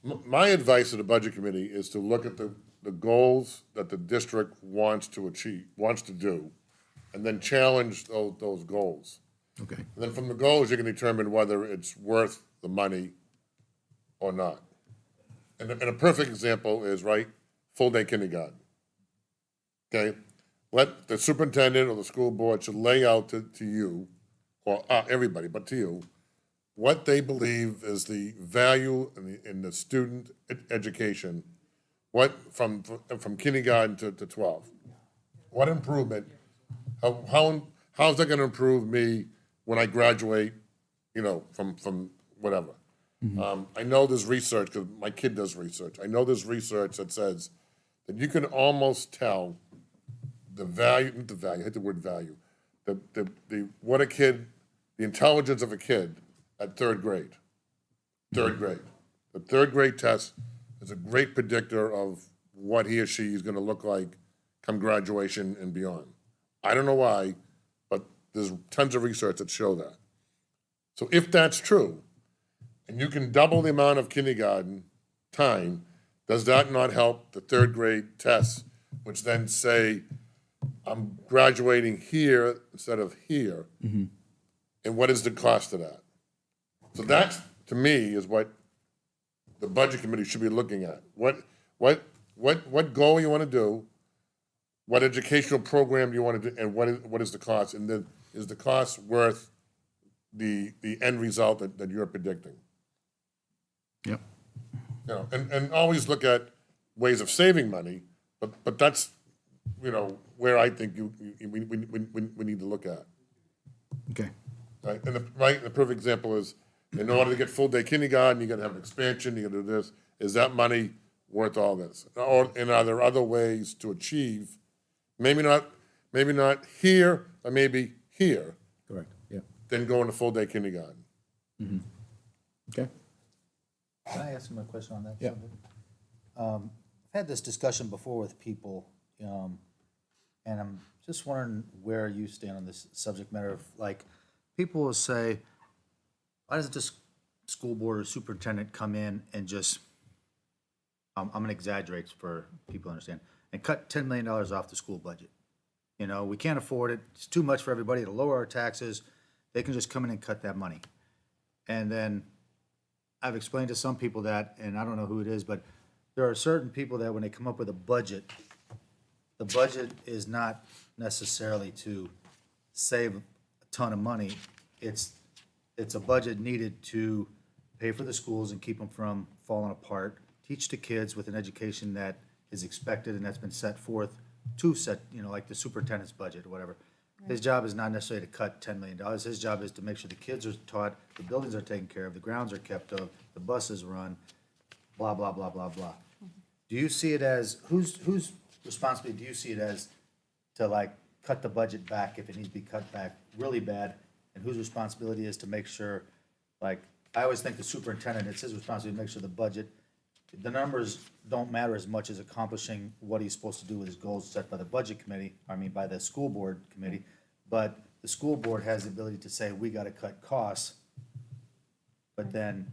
My advice to the budget committee is to look at the goals that the district wants to achieve, wants to do, and then challenge those goals. Okay. And then from the goals, you can determine whether it's worth the money or not. And a perfect example is, right, full-day kindergarten. Okay? Let the superintendent or the school board should lay out to you, or everybody, but to you, what they believe is the value in the student education, what, from kindergarten to 12. What improvement, how's that gonna improve me when I graduate, you know, from whatever? I know there's research, because my kid does research. I know there's research that says that you can almost tell the value, not the value, I hate the word value, what a kid, the intelligence of a kid at third grade. Third grade. The third grade test is a great predictor of what he or she is gonna look like come graduation and beyond. I don't know why, but there's tons of research that show that. So if that's true, and you can double the amount of kindergarten time, does that not help the third grade tests, which then say, I'm graduating here instead of here? And what is the cost of that? So that, to me, is what the budget committee should be looking at. What goal you want to do, what educational program do you want to do, and what is the cost? And then, is the cost worth the end result that you're predicting? Yep. You know, and always look at ways of saving money, but that's, you know, where I think we need to look at. Okay. Right, and the perfect example is, in order to get full-day kindergarten, you gotta have an expansion, you gotta do this. Is that money worth all this? And are there other ways to achieve, maybe not here, or maybe here, Correct. Yeah. than going to full-day kindergarten? Okay. Can I ask him a question on that? Yeah. subject? I've had this discussion before with people, and I'm just wondering where you stand on this subject matter of, like, people will say, why doesn't this school board or superintendent come in and just, I'm gonna exaggerate for people to understand, and cut $10 million off the school budget? You know, we can't afford it, it's too much for everybody to lower our taxes, they can just come in and cut that money. And then I've explained to some people that, and I don't know who it is, but there are certain people that when they come up with a budget, the budget is not necessarily to save a ton of money. It's a budget needed to pay for the schools and keep them from falling apart, teach the kids with an education that is expected and that's been set forth to set, you know, like the superintendent's budget or whatever. His job is not necessarily to cut $10 million. His job is to make sure the kids are taught, the buildings are taken care of, the grounds are kept up, the buses run, blah, blah, blah, blah, blah. Do you see it as, whose responsibility do you see it as to, like, cut the budget back if it needs to be cut back really bad? And whose responsibility is to make sure, like, I always think the superintendent, it's his responsibility to make sure the budget, the numbers don't matter as much as accomplishing what he's supposed to do with his goals set by the budget committee, by the school board committee. But the school board has the ability to say, we gotta cut costs. But then,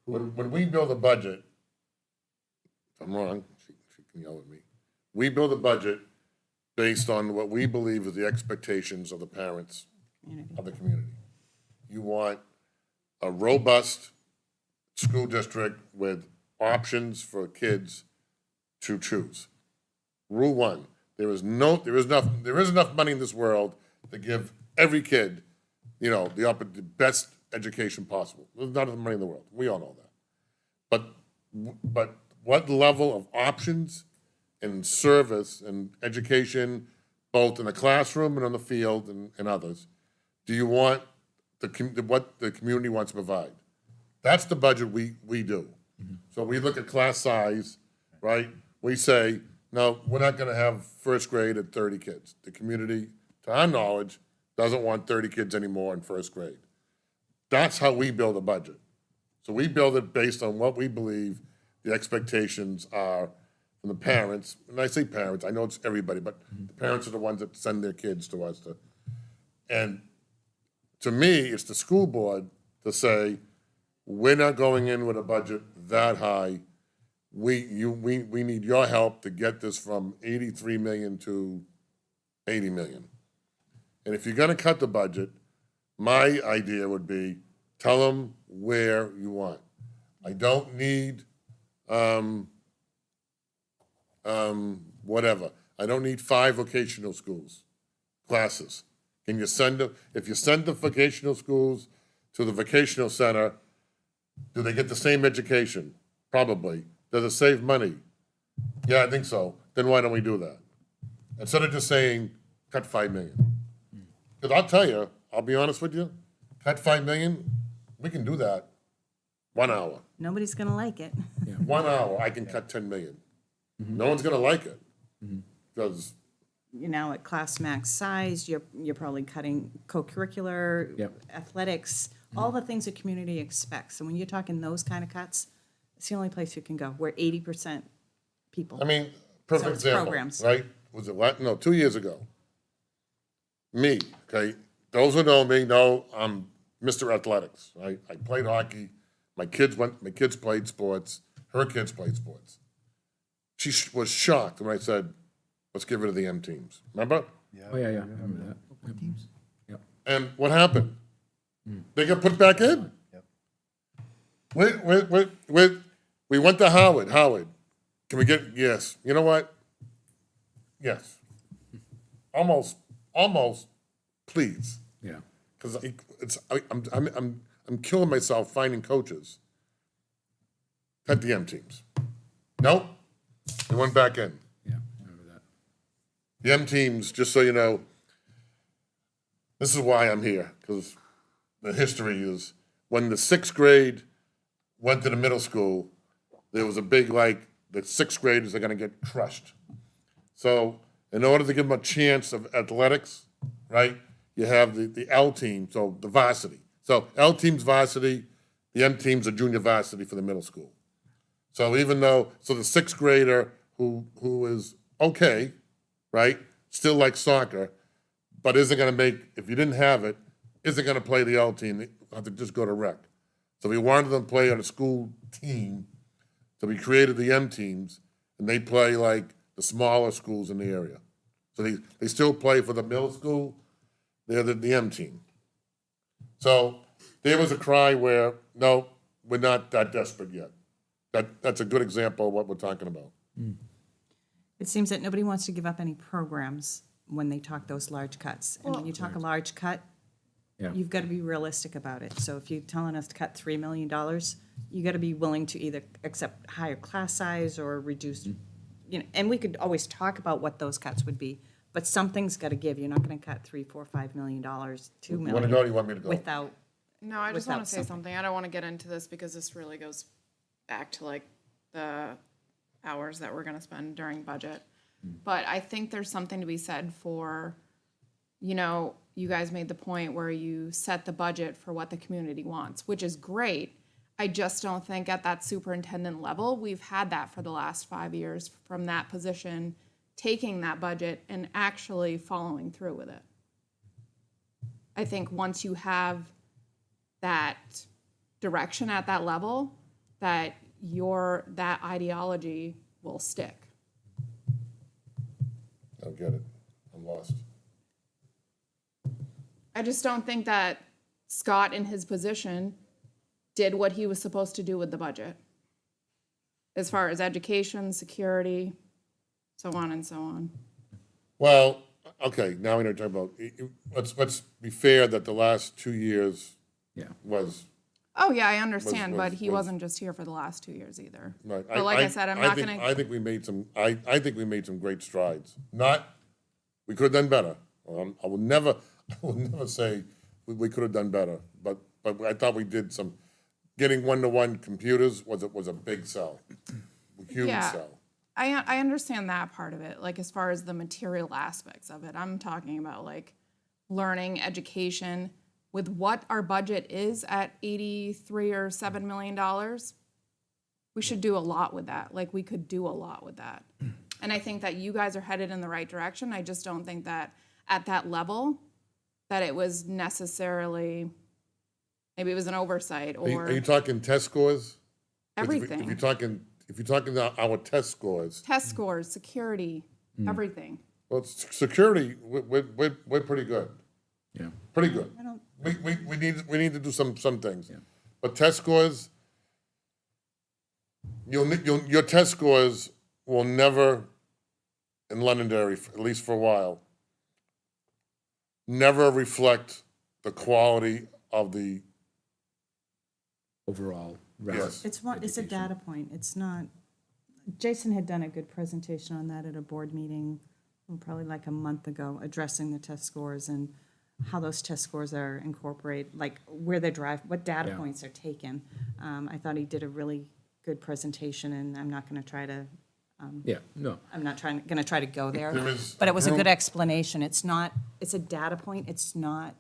When we build a budget, if I'm wrong, she can yell at me. We build a budget based on what we believe is the expectations of the parents of the community. You want a robust school district with options for kids to choose. Rule one, there is enough money in this world to give every kid, you know, the best education possible. There's not enough money in the world. We all know that. But what level of options and service and education, both in the classroom and on the field and others, do you want what the community wants to provide? That's the budget we do. So we look at class size, right? We say, no, we're not gonna have first grade at 30 kids. The community, to our knowledge, doesn't want 30 kids anymore in first grade. That's how we build a budget. So we build it based on what we believe the expectations are from the parents. And I say parents, I know it's everybody, but the parents are the ones that send their kids to us. And to me, it's the school board to say, we're not going in with a budget that high. We need your help to get this from 83 million to 80 million. And if you're gonna cut the budget, My idea would be, tell them where you want. I don't need, whatever. I don't need 5 vocational schools, classes. Can you send them, if you send the vocational schools to the vocational center, do they get the same education? Probably. Does it save money? Yeah, I think so. Then why don't we do that? Instead of just saying, cut 5 million. Because I'll tell you, I'll be honest with you, cut 5 million, we can do that. 1 hour. Nobody's going to like it. 1 hour, I can cut 10 million. No one's gonna like it. Because, You're now at class max size, you're probably cutting co-curricular, Yep. athletics, all the things the community expects. And when you're talking those kind of cuts, it's the only place you can go, where 80% people. I mean, So perfect it's example, programs. right? Was it what? No, 2 years ago. Me, okay? Those who know me know I'm Mr. Athletics, right? I played hockey. My kids played sports. Her kids played sports. She was shocked when I said, let's get rid of the M teams. Remember? Oh, yeah, I remember that. Yep. And what happened? They got put back in. We went to Howard. Howard, can we get, yes. You know what? Yes. Almost, please. Yeah. Because I'm killing myself finding coaches. Cut the M teams. Nope. They went back in. Yeah, I remember that. The M teams, just so you know, this is why I'm here, because the history is when the 6th grade went to the middle school, there was a big, like, the 6th graders are going to get crushed. So, in order to give them a chance of athletics, right, you have the L team, so the varsity. So, L team's varsity, the M team's a junior varsity for the middle school. So, even though, so the 6th grader who is okay, right, still likes soccer, but isn't going to make, if you didn't have it, isn't going to play the L team, they have to just go to rec. So we wanted them to play on a school team, so we created the M teams, and they play like the smaller schools in the area. So they still play for the middle school, they're the M team. So there was a cry where, no, we're not that desperate yet. That's a good example of what we're talking about. It seems that nobody wants to give up any programs when they talk those large cuts. And when you talk a large cut, Yeah. you've got to be realistic about it. So if you're telling us to cut $3 million, you got to be willing to either accept higher class size or reduce, and we could always talk about what those cuts would be, but something's got to give. You're not going to cut $3, $4, $5 million, $2 You million. want to go or you want me to go? Without, No, I just want without to say something. I don't want to get into this because this really goes back to like the hours that we're going to spend during budget. But I think there's something to be said for, you guys made the point where you set the budget for what the community wants, which is great. I just don't think at that superintendent level, we've had that for the last 5 years from that position, taking that budget and actually following through with it. I think once you have that direction at that level, that that ideology will stick. I don't get it. I'm lost. I just don't think that Scott in his position did what he was supposed to do with the budget. As far as education, security, so on and so on. Well, okay, now we know what you're talking about. Let's be fair that the last 2 years Yeah. was, Oh, yeah, I understand, but he was- wasn't just here for the last 2 years either. right. But like I said, I'm not think- gonna. I think we made some, I think we made some great strides. We could have done better. I will never say we could have done better, but I thought we did some, getting one-to-one computers was a big sell. A huge Yeah. sell. I understand that part of it, like as far as the material aspects of it. I'm talking about like learning, education, with what our budget is at 83 or $7 million. We should do a lot with that. Like we could do a lot with that. And I think that you guys are headed in the right direction. I just don't think that at that level that it was necessarily, maybe it was an oversight Are or you talking test scores? everything. If you're talking about our test scores, Test scores, security, everything. well, security, we're pretty good. Yeah. Pretty good. We need to do some things. But test scores, your test scores will never, in Londonderry, at least for a while, never reflect the quality of the, Overall. yes. It's a data point. It's not, Jason had done a good presentation on that at a board meeting, probably like a month ago, addressing the test scores and how those test scores are incorporated, like where they drive, what data Yeah. points are taken. I thought he did a really good presentation, and I'm not going to try to, Yeah, no. I'm not going to try to go there. There is But it was a room- good explanation. It's not, it's a data point. It's not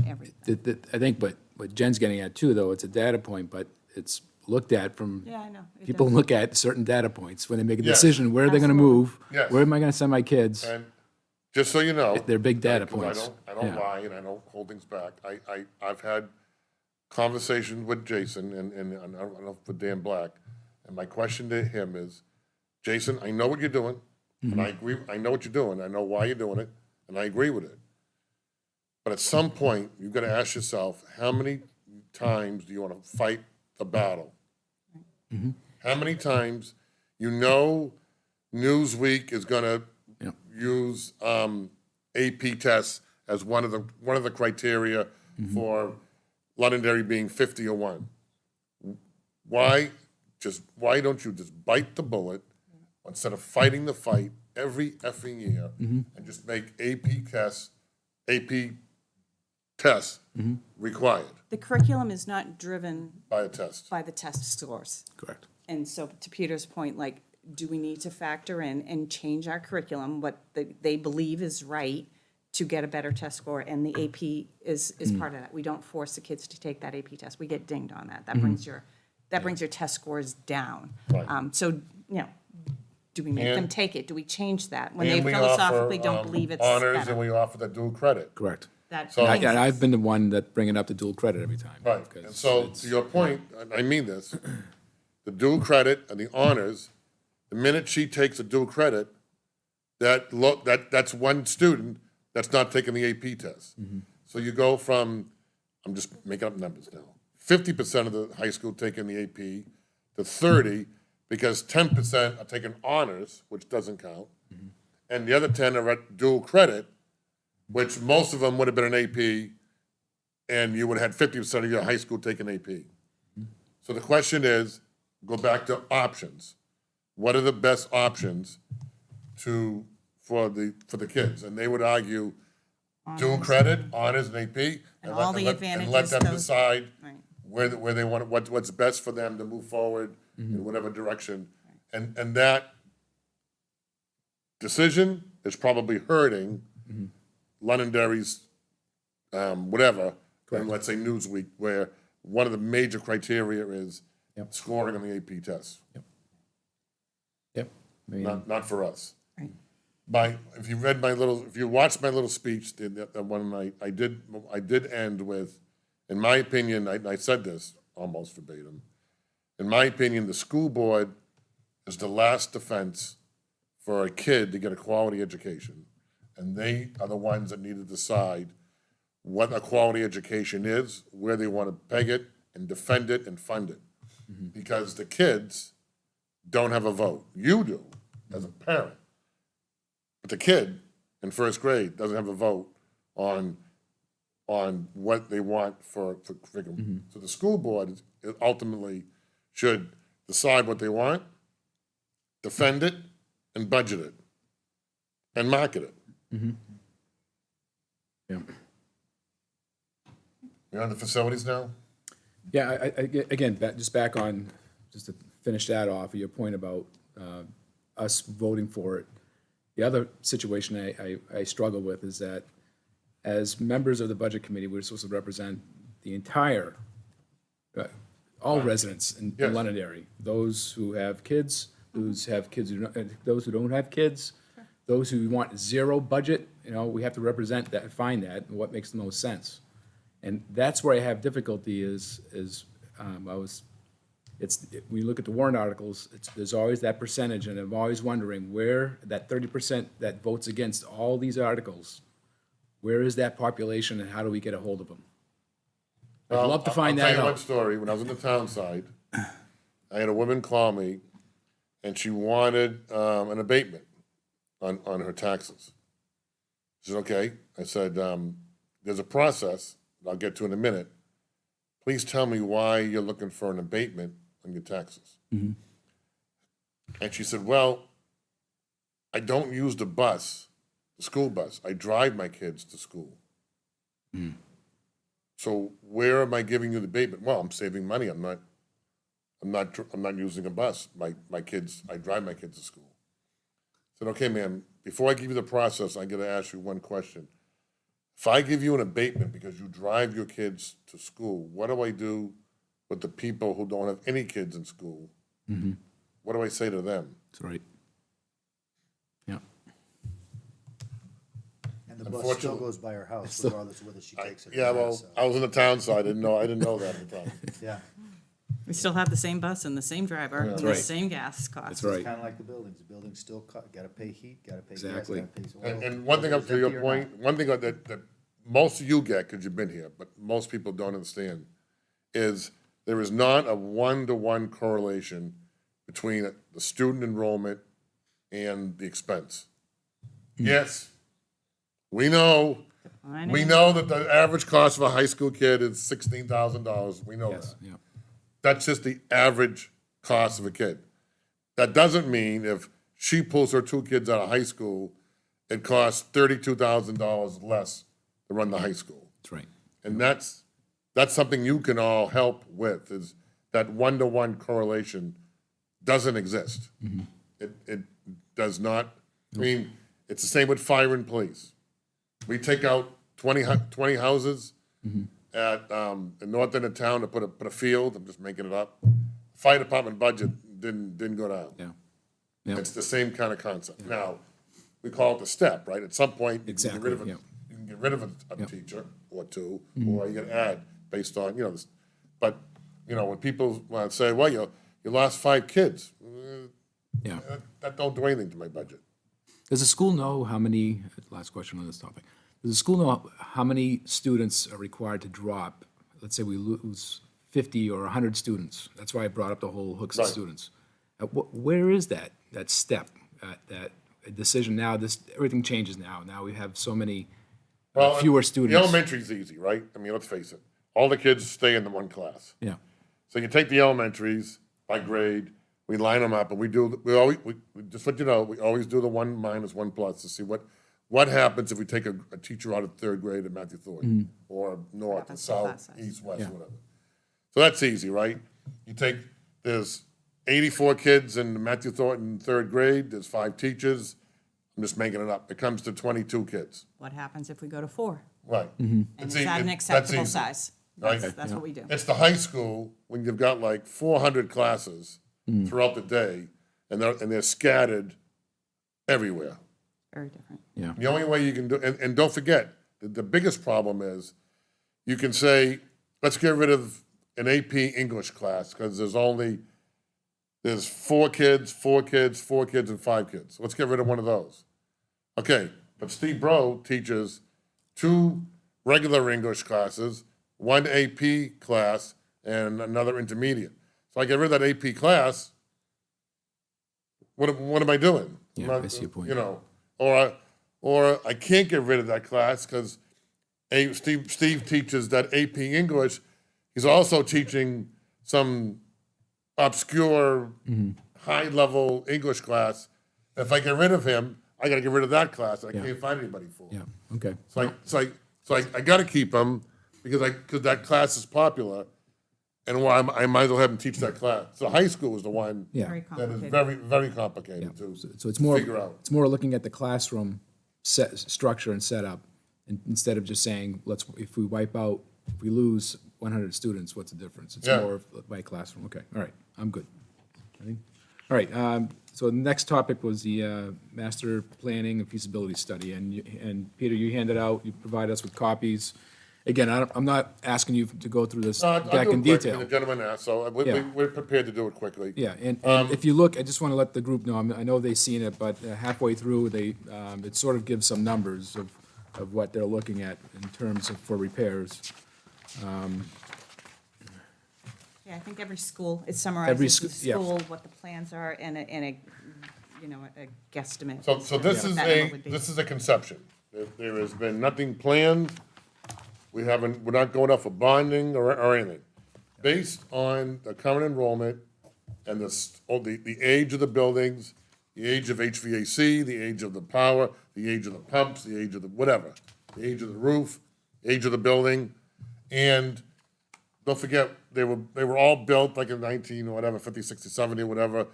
everything. I think what Jen's getting at too, though, it's a data point, but it's looked at from, Yeah, I know. It people does. look at certain data points when they make a Yes. decision, where are they gonna move? Yes. Where am I gonna send my kids? And just so you know. They're big data 'cause points. I don't Yeah. lie and I don't hold things back. I've had conversations with Jason and I don't know for Dan Black. And my question to him is, Jason, I know what you're doing, and I agree, I know what you're doing, I know why you're doing it, and I agree with it. But at some point, you've got to ask yourself, how many times do you want to fight the battle? How many times, you know, Newsweek is going to Yeah. use AP tests as one of the criteria for Londonderry being 50 or 1. Why don't you just bite the bullet instead of fighting the fight every effing year and just make AP tests required The curriculum is not driven by a test? by the test scores. Correct. And so to Peter's point, like, do we need to factor in and change our curriculum, what they believe is right to get a better test score? And the AP is part of that. We don't force the kids to take that AP test. We get dinged on that. That brings your test scores down. Right. So, do we make them And- take it? Do we change that? When they And we philosophically offer, don't believe it's honors, and better. we offer the dual credit. Correct. That So- brings And us- I've been the one that bringing up the dual credit every time. Right, because and so, it's- to your point, and I mean this, the dual credit and the honors, the minute she takes a dual credit, that's one student that's not taking the AP test. So you go from, I'm just making up numbers now, 50% of the high school taking the AP to 30, because 10% are taking honors, which doesn't count, and the other 10 are at dual credit, which most of them would have been an AP, and you would have had 50% of your high school taking AP. So the question is, go back to options. What are the best options for the kids? And they would argue dual credit, honors and AP. And let- all the let- And let advantages them those- decide Right. where they want, what's best for them to move forward in whatever direction. And that decision is probably hurting Londonderry's, whatever, and let's say Newsweek, where one of the major criteria is Yep. scoring on the AP test, Yep. I mean, not for us. Right. If you watched my little speech that one night, I did end with, in my opinion, I said this almost verbatim. In my opinion, the school board is the last defense for a kid to get a quality education. And they are the ones that need to decide what a quality education is, where they want to peg it, and defend it and fund it. Because the kids don't have a vote. You do, as a parent. But the kid in first grade doesn't have a vote on what they want for curriculum. So the school board ultimately should decide what they want, defend it, and budget it, and market it. yeah. You're on the facilities now? Yeah, again, just back on, just to finish that off, your point about us voting for it. The other situation I struggle with is that as members of the Budget Committee, we're supposed to represent the entire, all residents in Yes. Londonderry, those who have kids, those who don't have kids, those who want zero budget, we have to represent that, find that, and what makes the most sense. And that's where I have difficulty is when you look at the warrant articles, there's always that percentage, and I'm always wondering where that 30% that votes against all these articles, Where is that population and how do we get a hold of them? I'd Well, love to find I'll that tell you one out. story. When I was in the town side, I had a woman call me, and she wanted an abatement on her taxes. She said, okay. I said, there's a process that I'll get to in a minute. Please tell me why you're looking for an abatement on your taxes. And she said, well, I don't use the bus, the school bus. I drive my kids to school. So where am I giving you the abatement? Well, I'm saving money. I'm not using a bus. My kids, I drive my kids to school. I said, okay, ma'am, before I give you the process, I gotta ask you one question. If I give you an abatement because you drive your kids to school, what do I do with the people who don't have any kids in school? What do I say to them? That's right. Yeah, And the bus still Unfortunately- goes by her house regardless of whether she takes it or Yeah, not, well, so, I was in the town, so I didn't know that at the time. yeah. We still have the same bus and the same driver and the right. same gas cost. that's right. Kind of like the buildings. The buildings still gotta pay heat, gotta pay gas, Exactly. gotta pay oil. And one thing up to Empty your or point, not. one thing that most of you get, because you've been here, but most people don't understand, is there is not a one-to-one correlation between the student enrollment and the expense. Yes, we know, I we know that the average cost of a high school kid is $16,000, we know that. Yes, yeah. That's just the average cost of a kid. That doesn't mean if she pulls her two kids out of high school, it costs $32,000 less to run the high school. That's right. And that's something you can all help with, is that one-to-one correlation doesn't exist. It does not, I mean, it's the same with fire and police. We take out 20 houses at, the north end of town to put a field, I'm just making it up. Fire department budget didn't go down. Yeah. Yeah. It's the same kind of concept. Now, we call it the step, right? At some point, you can get rid of Exactly, a, yeah. you can get rid of a teacher or two, or you can add based on, this. But, when people want to say, well, you lost 5 kids, Yeah. that don't do anything to my budget. Does the school know how many, last question on this topic, does the school know how many students are required to drop? Let's say we lose 50 or 100 students. That's why I brought up the whole hooks of Right. students. Where is that step, that decision now? Everything changes now. Now we have so many fewer The students. elementary's easy, right? I mean, let's face it. All the kids stay in the one class. Yeah, So you take the elementaries by grade, we line them up, and we just let you know, we always do the 1 minus 1 plus to see what happens if we take a teacher out of 3rd grade at Matthew Thornton, or north, or happens to south, class size? east, west, Yeah. whatever. So that's easy, right? There's 84 kids in Matthew Thornton 3rd grade, there's 5 teachers, I'm just making it up, it comes to 22 kids, What happens if we go to 4? right? And is that an acceptable easy. size? Right. That's what we do. It's the high school, when you've got like 400 classes throughout the day, and they're scattered everywhere. Very different. yeah, The only way you can do, and don't forget, the biggest problem is, you can say, let's get rid of an AP English class, because there's 4 kids, 4 kids, 4 kids, and 5 kids. Let's get rid of one of those. Okay, but Steve Bro teaches 2 regular English classes, 1 AP class, and another intermediate. So I get rid of that AP class, what am I doing? Yeah, I'm not- I see your point. Or I can't get rid of that class because Steve teaches that AP English. He's also teaching some obscure, high-level English class. If I get rid of him, I got to get rid of that class, and I can't find anybody for it. yeah, okay. So I got to keep him because that class is popular, and I might as well have him teach that class. So high school is the one Yeah. Very that is complicated. very, very complicated to So it's more, figure out. it's more looking at the classroom structure and setup, instead of just saying, if we lose 100 students, what's the difference? It's Yeah. more by classroom, okay, all right, I'm good. I think- All right, so the next topic was the master planning and feasibility study, and Peter, you handed out, you provided us with copies. Again, I'm not asking you to go through this No, I'll back do it in quick. detail. The gentleman asked, so Yeah. we're prepared to do it quickly. Yeah, and if you look, I just want to let the group know, I know they've seen it, but halfway through, it sort of gives some numbers of of what they're looking at in terms of, for repairs. Yeah, I think every school, it Every summarizes the sc- yeah. school, what the plans are, and a, you know, a guesstimate. So this What is that number would be. this is a conception. There has been nothing planned. We're not going up for bonding or anything. Based on the current enrollment and the age of the buildings, the age of HVAC, the age of the power, the age of the pumps, the age of the whatever, the age of the roof, age of the building, and don't forget, they were all built like in 19, or whatever, 50, 60, 70, whatever.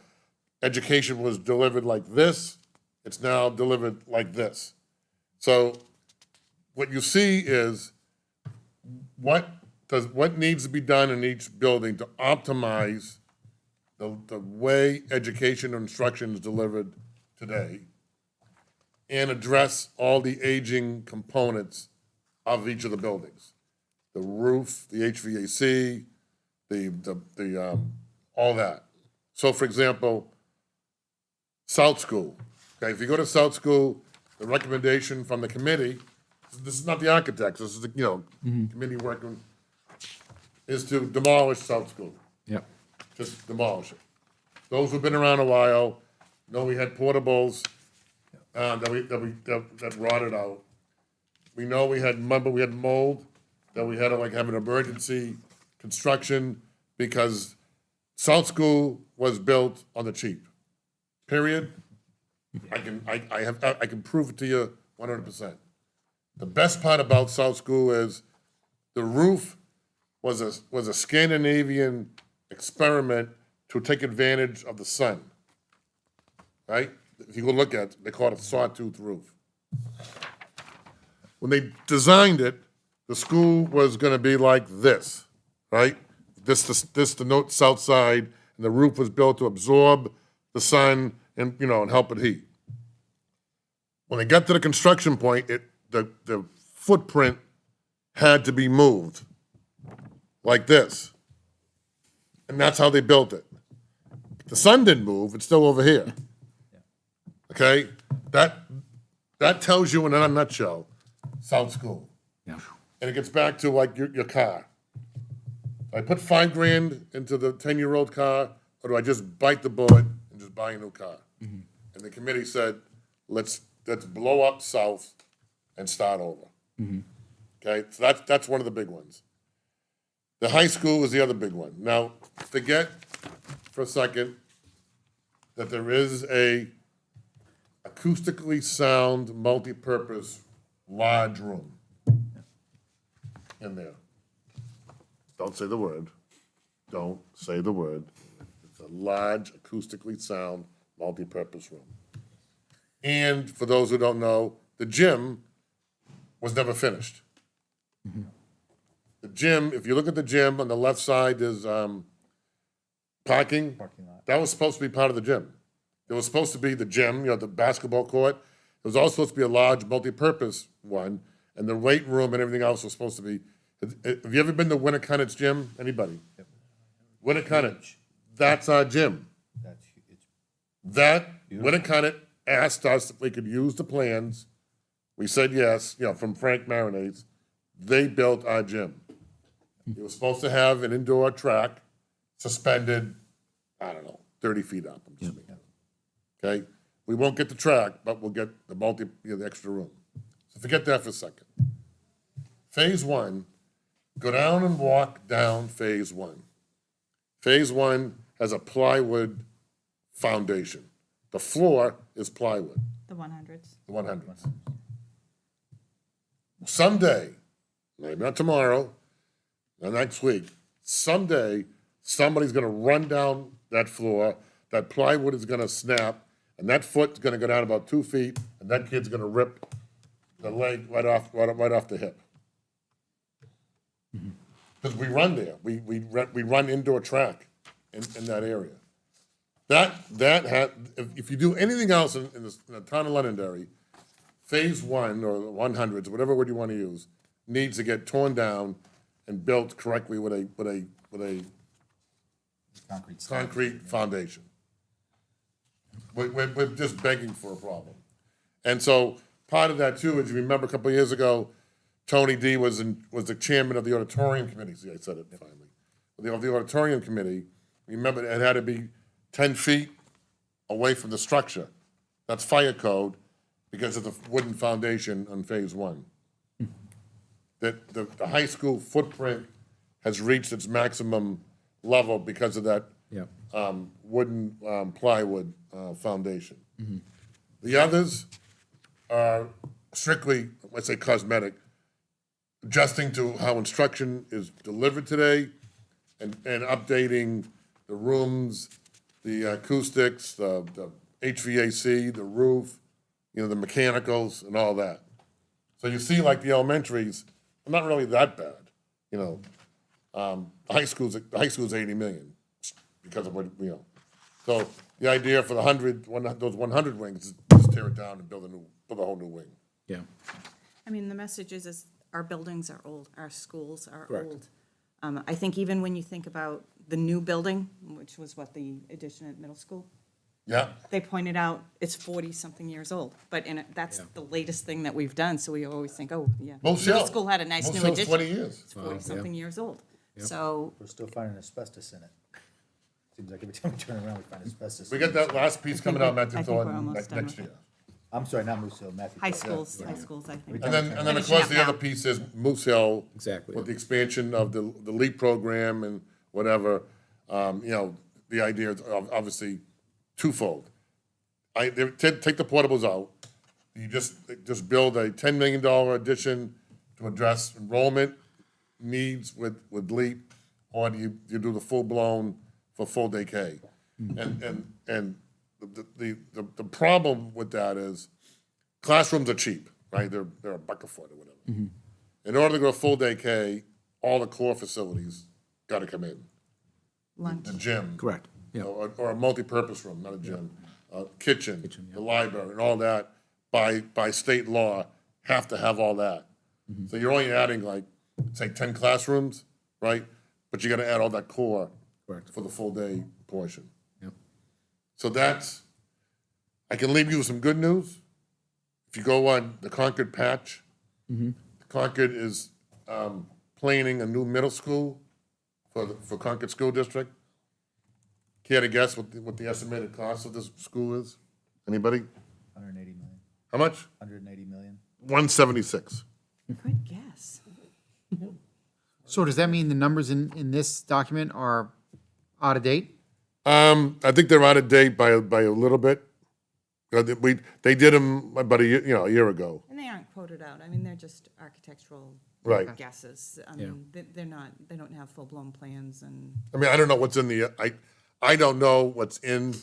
Education was delivered like this, it's now delivered like this. So what you see is what needs to be done in each building to optimize the way education and instruction is delivered today and address all the aging components of each of the buildings. The roof, the HVAC, all that. So for example, South School, okay, if you go to South School, the recommendation from the committee, this is not the architects, this is the, committee working, is to demolish South School, Yep. just demolish it. Those who've been around a while know we had portables, that rotted out. We know we had mold, that we had to like have an emergency construction because South School was built on the cheap. Period. I can prove it to you 100%. The best part about South School is the roof was a Scandinavian experiment to take advantage of the sun. Right? If you go look at it, they call it a sawtooth roof. When they designed it, the school was going to be like this, right? This the north south side, and the roof was built to absorb the sun and and help it heat. When they got to the construction point, the footprint had to be moved like this, and that's how they built it. The sun didn't move; it's still over here. Okay, that tells you in a nutshell, South School. Yeah. And it gets back to like your car. I put $5,000 into the 10-year-old car, or do I just bite the bullet and just buy a new car? And the committee said, let's blow up South and start over. Okay, so that's one of the big ones. The high school is the other big one. Now, forget for a second that there is a acoustically sound, multi-purpose, large room in there. Don't say the word. Don't say the word. It's a large, acoustically sound, multi-purpose room. And for those who don't know, the gym was never finished. The gym, if you look at the gym, on the left side is parking. That was supposed to be part of the gym. It was supposed to be the gym, the basketball court. It was also supposed to be a large, multi-purpose one, and the weight room and everything else was supposed to be. Have you ever been to Winnicunnet's gym? Anybody? Winnicunnet, that's our gym. Winnicunnet asked us if we could use the plans. We said yes, from Frank Marinades. They built our gym. It was supposed to have an indoor track suspended, 30 feet up. I'm just making it up. Okay? We won't get the track, but we'll get the extra room. So forget that for a second. Phase one, go down and walk down phase one. Phase one has a plywood foundation. The floor is plywood, The 100s. the 100s. Someday, maybe not tomorrow, not next week, someday, somebody's gonna run down that floor, that plywood is gonna snap, and that foot's gonna go down about 2 feet, and that kid's gonna rip the leg right off the hip. Because we run there, we run indoor track in that area. If you do anything else in the town of Londonderry, phase one or the 100s, whatever word you want to use, needs to get torn down and built correctly with a concrete foundation. We're just begging for a problem. And so part of that too is, you remember a couple of years ago, Tony D was the chairman of the auditorium committee. See, I said it finally. The auditorium committee, remember, it had to be 10 feet away from the structure. That's fire code because of the wooden foundation on phase one. That the high school footprint has reached its maximum level because of that Yeah. wooden plywood foundation. The others are strictly, let's say, cosmetic, adjusting to how instruction is delivered today and updating the rooms, the acoustics, the HVAC, the roof, the mechanicals and all that. So you see, like, the elementaries are not really that bad, high school's 80 million because of what, So the idea for those 100 wings is just tear it down and build a whole new wing. Yeah. I mean, the message is our buildings are old, our schools are Correct. old. I think even when you think about the new building, which was what, the addition at middle school, Yeah, they pointed out it's 40-something years old, but that's the latest thing that we've done, so we always think, oh, yeah. Moose Middle Hill. school had a nice Moose new Hill's addition. 20 years. It's 40-something years old. So, We're still finding asbestos in it. Seems like every time we turn around, we find asbestos. We got that last piece coming out, Matthew I think we're Thornton, almost done next with year. I'm sorry, not Moose Hill, Matthew. high Thorpe. schools, I think. And then, of Finishing course, up the other now. piece is Moose Hill. Exactly. With the expansion of the LEAP program and whatever, the idea is obviously twofold. Take the portables out. You just build a $10 million addition to address enrollment needs with LEAP, or do you do the full-blown for full day K? And the problem with that is classrooms are cheap, right? They're a buck a foot or whatever. In order to go full day K, all the core facilities got to come in. Lunch. The gym. Correct. Yeah. Or a multi-purpose room, not a gym. Kitchen, the library, and all that, by state law, have to have all that. So you're only adding, like, say, 10 classrooms, right? But you got to add all that core Correct. for the full day portion. Yep. So I can leave you with some good news. If you go on the Concord patch, Concord is planning a new middle school for Concord School District. Care to guess what the estimated cost of this school is? Anybody? 180 million, How much? 180 million. 176. Good guess. So does that mean the numbers in this document are out of date? I think they're out of date by a little bit. They did them about a year ago. And they aren't quoted out. I mean, they're just architectural Right. guesses. I mean, they don't have full-blown plans and. I mean, I don't know what's in I don't know what's in,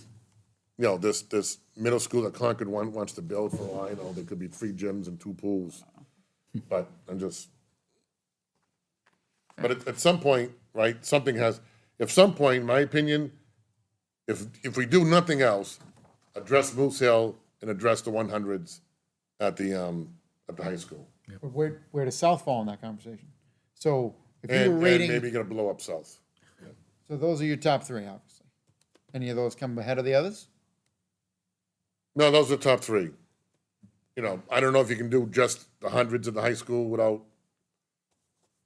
this middle school that Concord wants to build for all I know. There could be 3 gyms and 2 pools. But at some point, right, if some point, in my opinion, if we do nothing else, address Moose Hill and address the 100s at the high school. Where does South fall in that conversation? So if you were And rating, maybe you're gonna blow up South. so those are your top 3, obviously. Any of those come ahead of the others? No, those are the top 3. I don't know if you can do just the 100s at the high school without,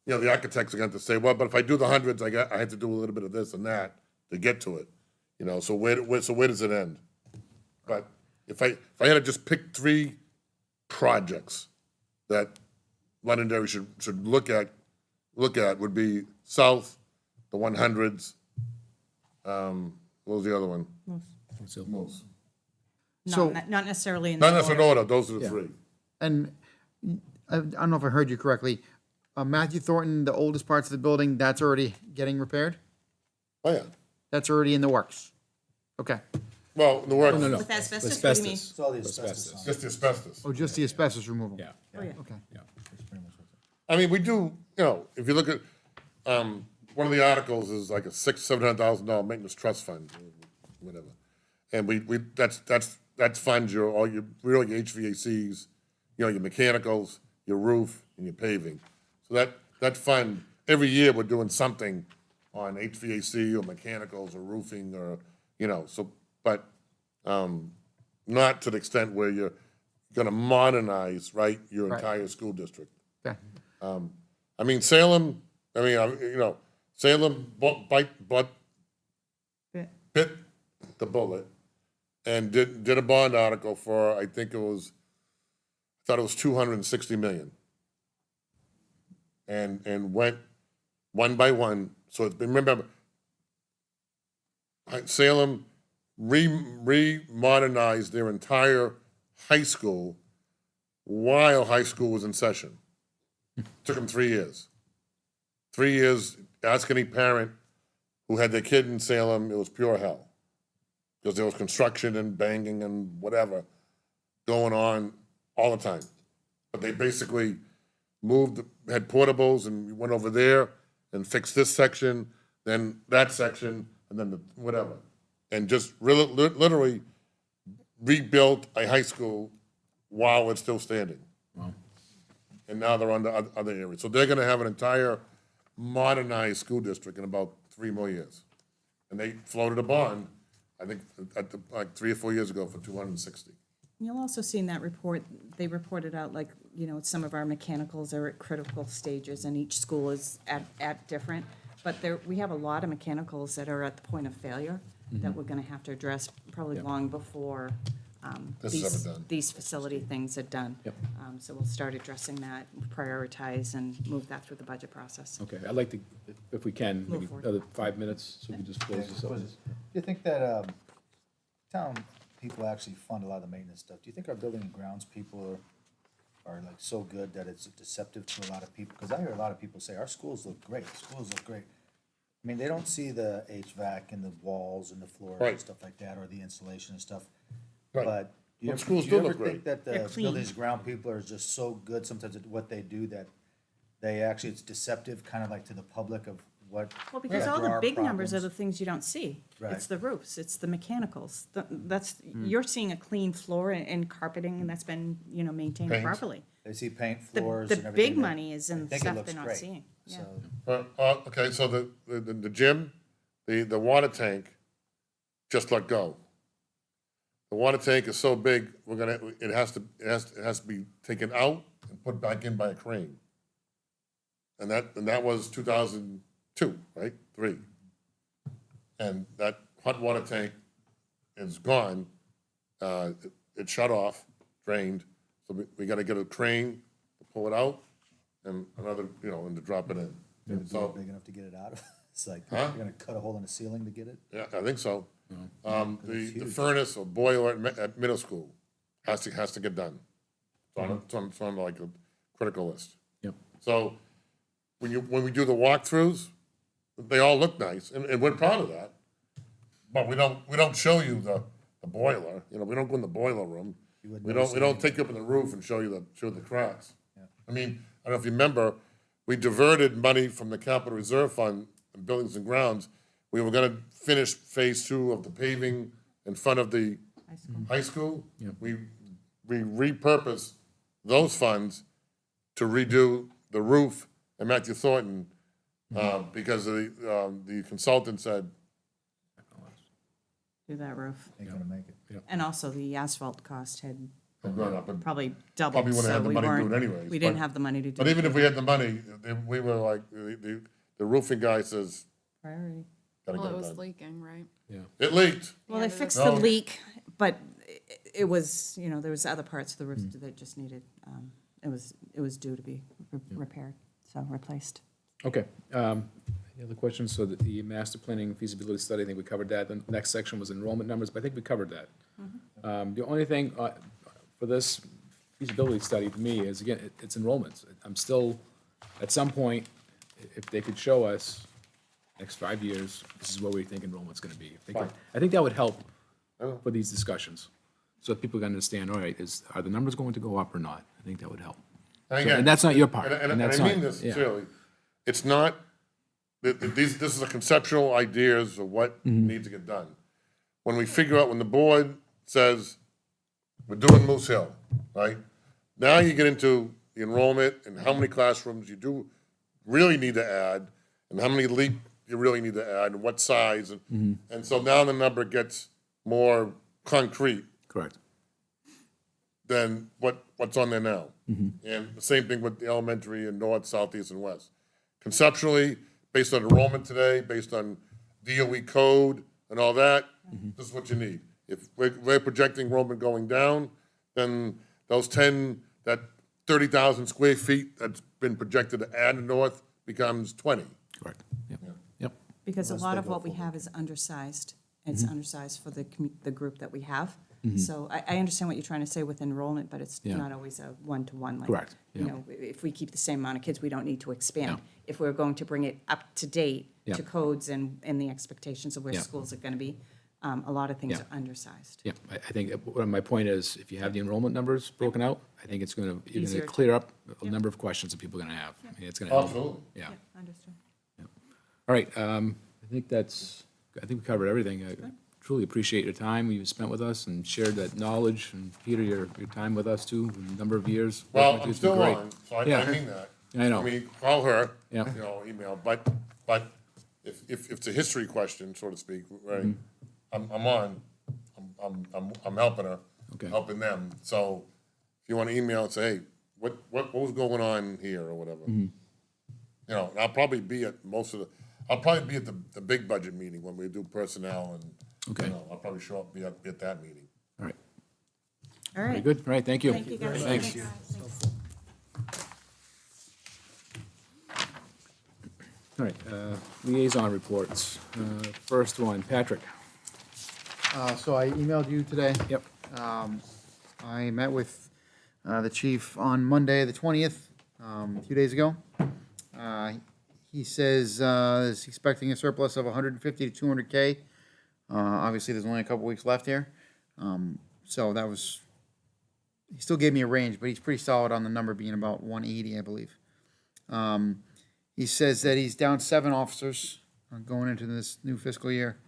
the architects are going to say, well, but if I do the 100s, I have to do a little bit of this and that to get to it. So where does it end? But if I had to just pick 3 projects that Londonderry should look at would be South, the 100s. What was the other one? Moose. So- Not necessarily in Not that necessarily order. order, those are the 3. And I don't know if I heard you correctly. Matthew Thornton, the oldest parts of the building, that's already getting repaired? Oh, yeah. That's already in the works? Okay. Well, the work, No. With asbestos, what do you mean? It's all the asbestos on it. just the asbestos. Oh, just the asbestos removal? Yeah. Oh, yeah. Okay. I mean, we do, if you look at, one of the articles is like a $700,000 maintenance trust fund, whatever. And that funds all your HVACs, your mechanicals, your roof, and your paving. So that fund, every year we're doing something on HVAC or mechanicals or roofing or, but not to the extent where gonna modernize, right, your Right. entire school district. Okay. I mean, Salem, Salem bit the bullet and did a bond article for, I thought it was 260 million. And went one by one. So remember, Salem re-modernized their entire high school while high school was in session. Took them 3 years. 3 years, ask any parent who had their kid in Salem, it was pure hell. Because there was construction and banging and whatever going on all the time. But they basically had portables and went over there and fixed this section, then that section, and then whatever. And just literally rebuilt a high school while it's still standing. Wow. And now they're on the other areas. So they're gonna have an entire modernized school district in about 3 more years. And they floated a bond, I think, like 3 or 4 years ago for 260. You'll also see in that report, they reported out like, some of our mechanicals are at critical stages and each school is at different. But we have a lot of mechanicals that are at the point of failure that we're gonna have to address probably long before This is ever done. these facility things are done. Yep. So we'll start addressing that, prioritize and move that through the budget process. Okay, I'd like to, if we can, maybe forward. another 5 minutes, so we can just close this up. Do you think that town people actually fund a lot of the maintenance stuff? Do you think our building and grounds people are like so good that it's deceptive to a lot of people? Because I hear a lot of people say, our schools look great, schools look great. I mean, they don't see the HVAC and the walls and the floors and Right. stuff like that, or the insulation and stuff. Right. But do you Well, ever, schools do do you ever look think that They're the clean. buildings and ground people are just so good sometimes at what they do that they actually, it's deceptive kind of like to the public of what. Well, because that all there the are big numbers are problems? the things you don't see. Right. It's the roofs, it's the mechanicals. You're seeing a clean floor and carpeting that's been, maintained Paint. properly. They see paint The, floors the and everything. big that- money is I in the think it stuff looks they're not great. seeing. Yeah. So, Okay, so the gym, the water tank just let go. The water tank is so big, it has to be taken out and put back in by a crane. And that was 2002, right? 3. And that hot water tank is gone. It shut off, drained, so we gotta get a crane to pull it out and another, and to drop it in. is it So, big enough to get it out of? It's like, Huh? you're gonna cut a hole in the ceiling to get it? yeah, I think so. The furnace or boiler at middle school has to get done. It's on like a critical list. Yep. So when we do the walkthroughs, they all look nice, and we're proud of that. But we don't show you the boiler, we don't go in the boiler room. wouldn't We notice don't take you up on the roof and show the cracks. I mean, I don't know if you remember, we diverted money from the capital reserve fund in buildings and grounds. We were gonna finish phase 2 of the paving in front of the high school. We repurposed those funds to redo the roof at Matthew Thornton, because the consultant said, Do that roof. Ain't gonna make it. And also the asphalt cost had I'm going up. And- probably doubled, Probably wouldn't so have the we money to do weren't, it anyways, we didn't but- have the money to do But even it. if we had the money, we were like, the roofing guy says, Priority. gotta Well, get it it was done. leaking, right? It leaked. Well, they Yeah, fixed No. the leak, but it was, there was other parts of the roof Mm. that just needed, it was due to be repaired, so replaced. Okay, any other questions? So the master planning feasibility study, I think we covered that. The next section was enrollment numbers, but I think we covered that. The only thing for this feasibility study to me is, again, it's enrollments. I'm still, at some point, if they could show us, next 5 years, this is where we think enrollment's gonna be. If they could- I think that would help for these discussions, so that people can understand, all right, are the numbers going to go up or not? I think that would help. And So- again, and that's not your part, And and I that's mean not- this yeah. sincerely. It's not, this is a conceptual ideas of what Mm-hmm. needs to get done. When we figure out, when the board says, we're doing Moose Hill, right? Now you get into the enrollment and how many classrooms you do really need to add, and how many LEAP you really need to add, and what size. And so now the number gets more concrete. Correct. than what's on there now. And the same thing with the elementary and north, south, east, and west. Conceptually, based on enrollment today, based on DOE code and all that, this is what you need. If we're projecting enrollment going down, then those 30,000 square feet that's been projected to add in north becomes 20. Correct. Yep. Yep. Because a lot of what we have is undersized. It's undersized for the group that we have. So I understand what you're trying to say with enrollment, but it's Yeah. not always a one-to-one. Like, Correct, You yeah. know, if we keep the same amount of kids, we don't need to expand. Yeah. If we're going to bring it up to date Yeah. to codes and the expectations of where Yeah. schools are going to be, a lot of things Yeah. are undersized. Yeah, I think my point is, if you have the enrollment numbers broken out, I think it's going to, you're Easier going to- to clear up a number of questions that people are going to have. I mean, it's going to help. Absolutely. Yeah. Understood. All right, I think we covered everything. I truly appreciate your time you spent with us and shared that knowledge. And Peter, your time with us too, a number of years. Well, working I'm with you, it's been still great. on, so I Yeah. mean that. I know. I mean, call her, Yeah. email, but if it's a history question, so to speak, right? Mm-hmm. I'm on, I'm helping her, Okay. helping them. So if you want to email and say, hey, what was going on here or whatever? Mm-hmm. You know, and I'll probably be at I'll probably be at the big budget meeting when we do personnel and, Okay. you know, I'll probably show up, be at that meeting. All right, All very right. good. All right, thank you. Thank you, guys. Thanks. Thanks. All right, liaison reports. First one, Patrick. So I emailed you today. Yep. I met with the chief on Monday, the 20th, a few days ago. He says is expecting a surplus of 150 to 200K. Obviously, there's only a couple weeks left here. So that was, he still gave me a range, but he's pretty solid on the number being about 180, I believe. He says that he's down 7 officers going into this new fiscal year.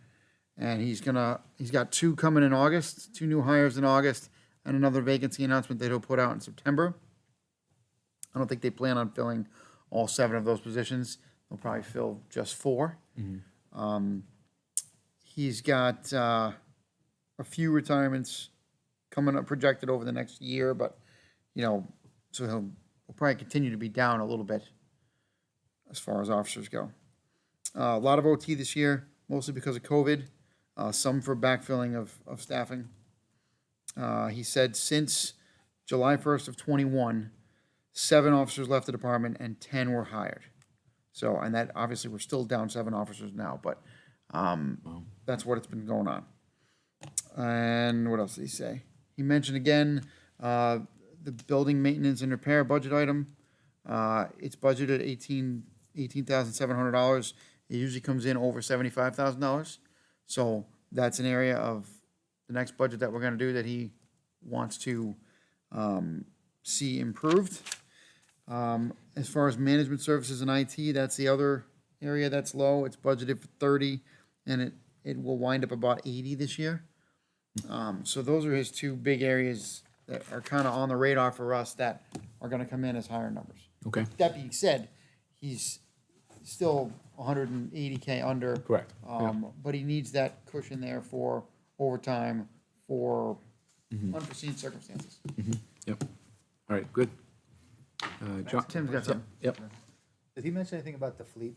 And he's got 2 coming in August, 2 new hires in August, and another vacancy announcement that he'll put out in September. I don't think they plan on filling all 7 of those positions. They'll probably fill just 4. He's got a few retirements coming up projected over the next year, but, so he'll probably continue to be down a little bit as far as officers go. A lot of OT this year, mostly because of COVID, some for backfilling of staffing. He said since July 1st of 21, 7 officers left the department and 10 were hired. So, and that, obviously, we're still down 7 officers now, but that's what it's been going on. And what else did he say? He mentioned again the building maintenance and repair budget item. It's budgeted $18,700. It usually comes in over $75,000. So that's an area of the next budget that we're going to do that he wants to see improved. As far as management services and IT, that's the other area that's low. It's budgeted for 30, and it will wind up about 80 this year. So those are his 2 big areas that are kind of on the radar for us that are going to come in as higher numbers. Okay, That being said, he's still 180K under. correct. Yeah. But he needs that cushion there for overtime, for unforeseen circumstances. Yep. All right, good. John? Tim's got something. Yep. Did he mention anything about the fleet?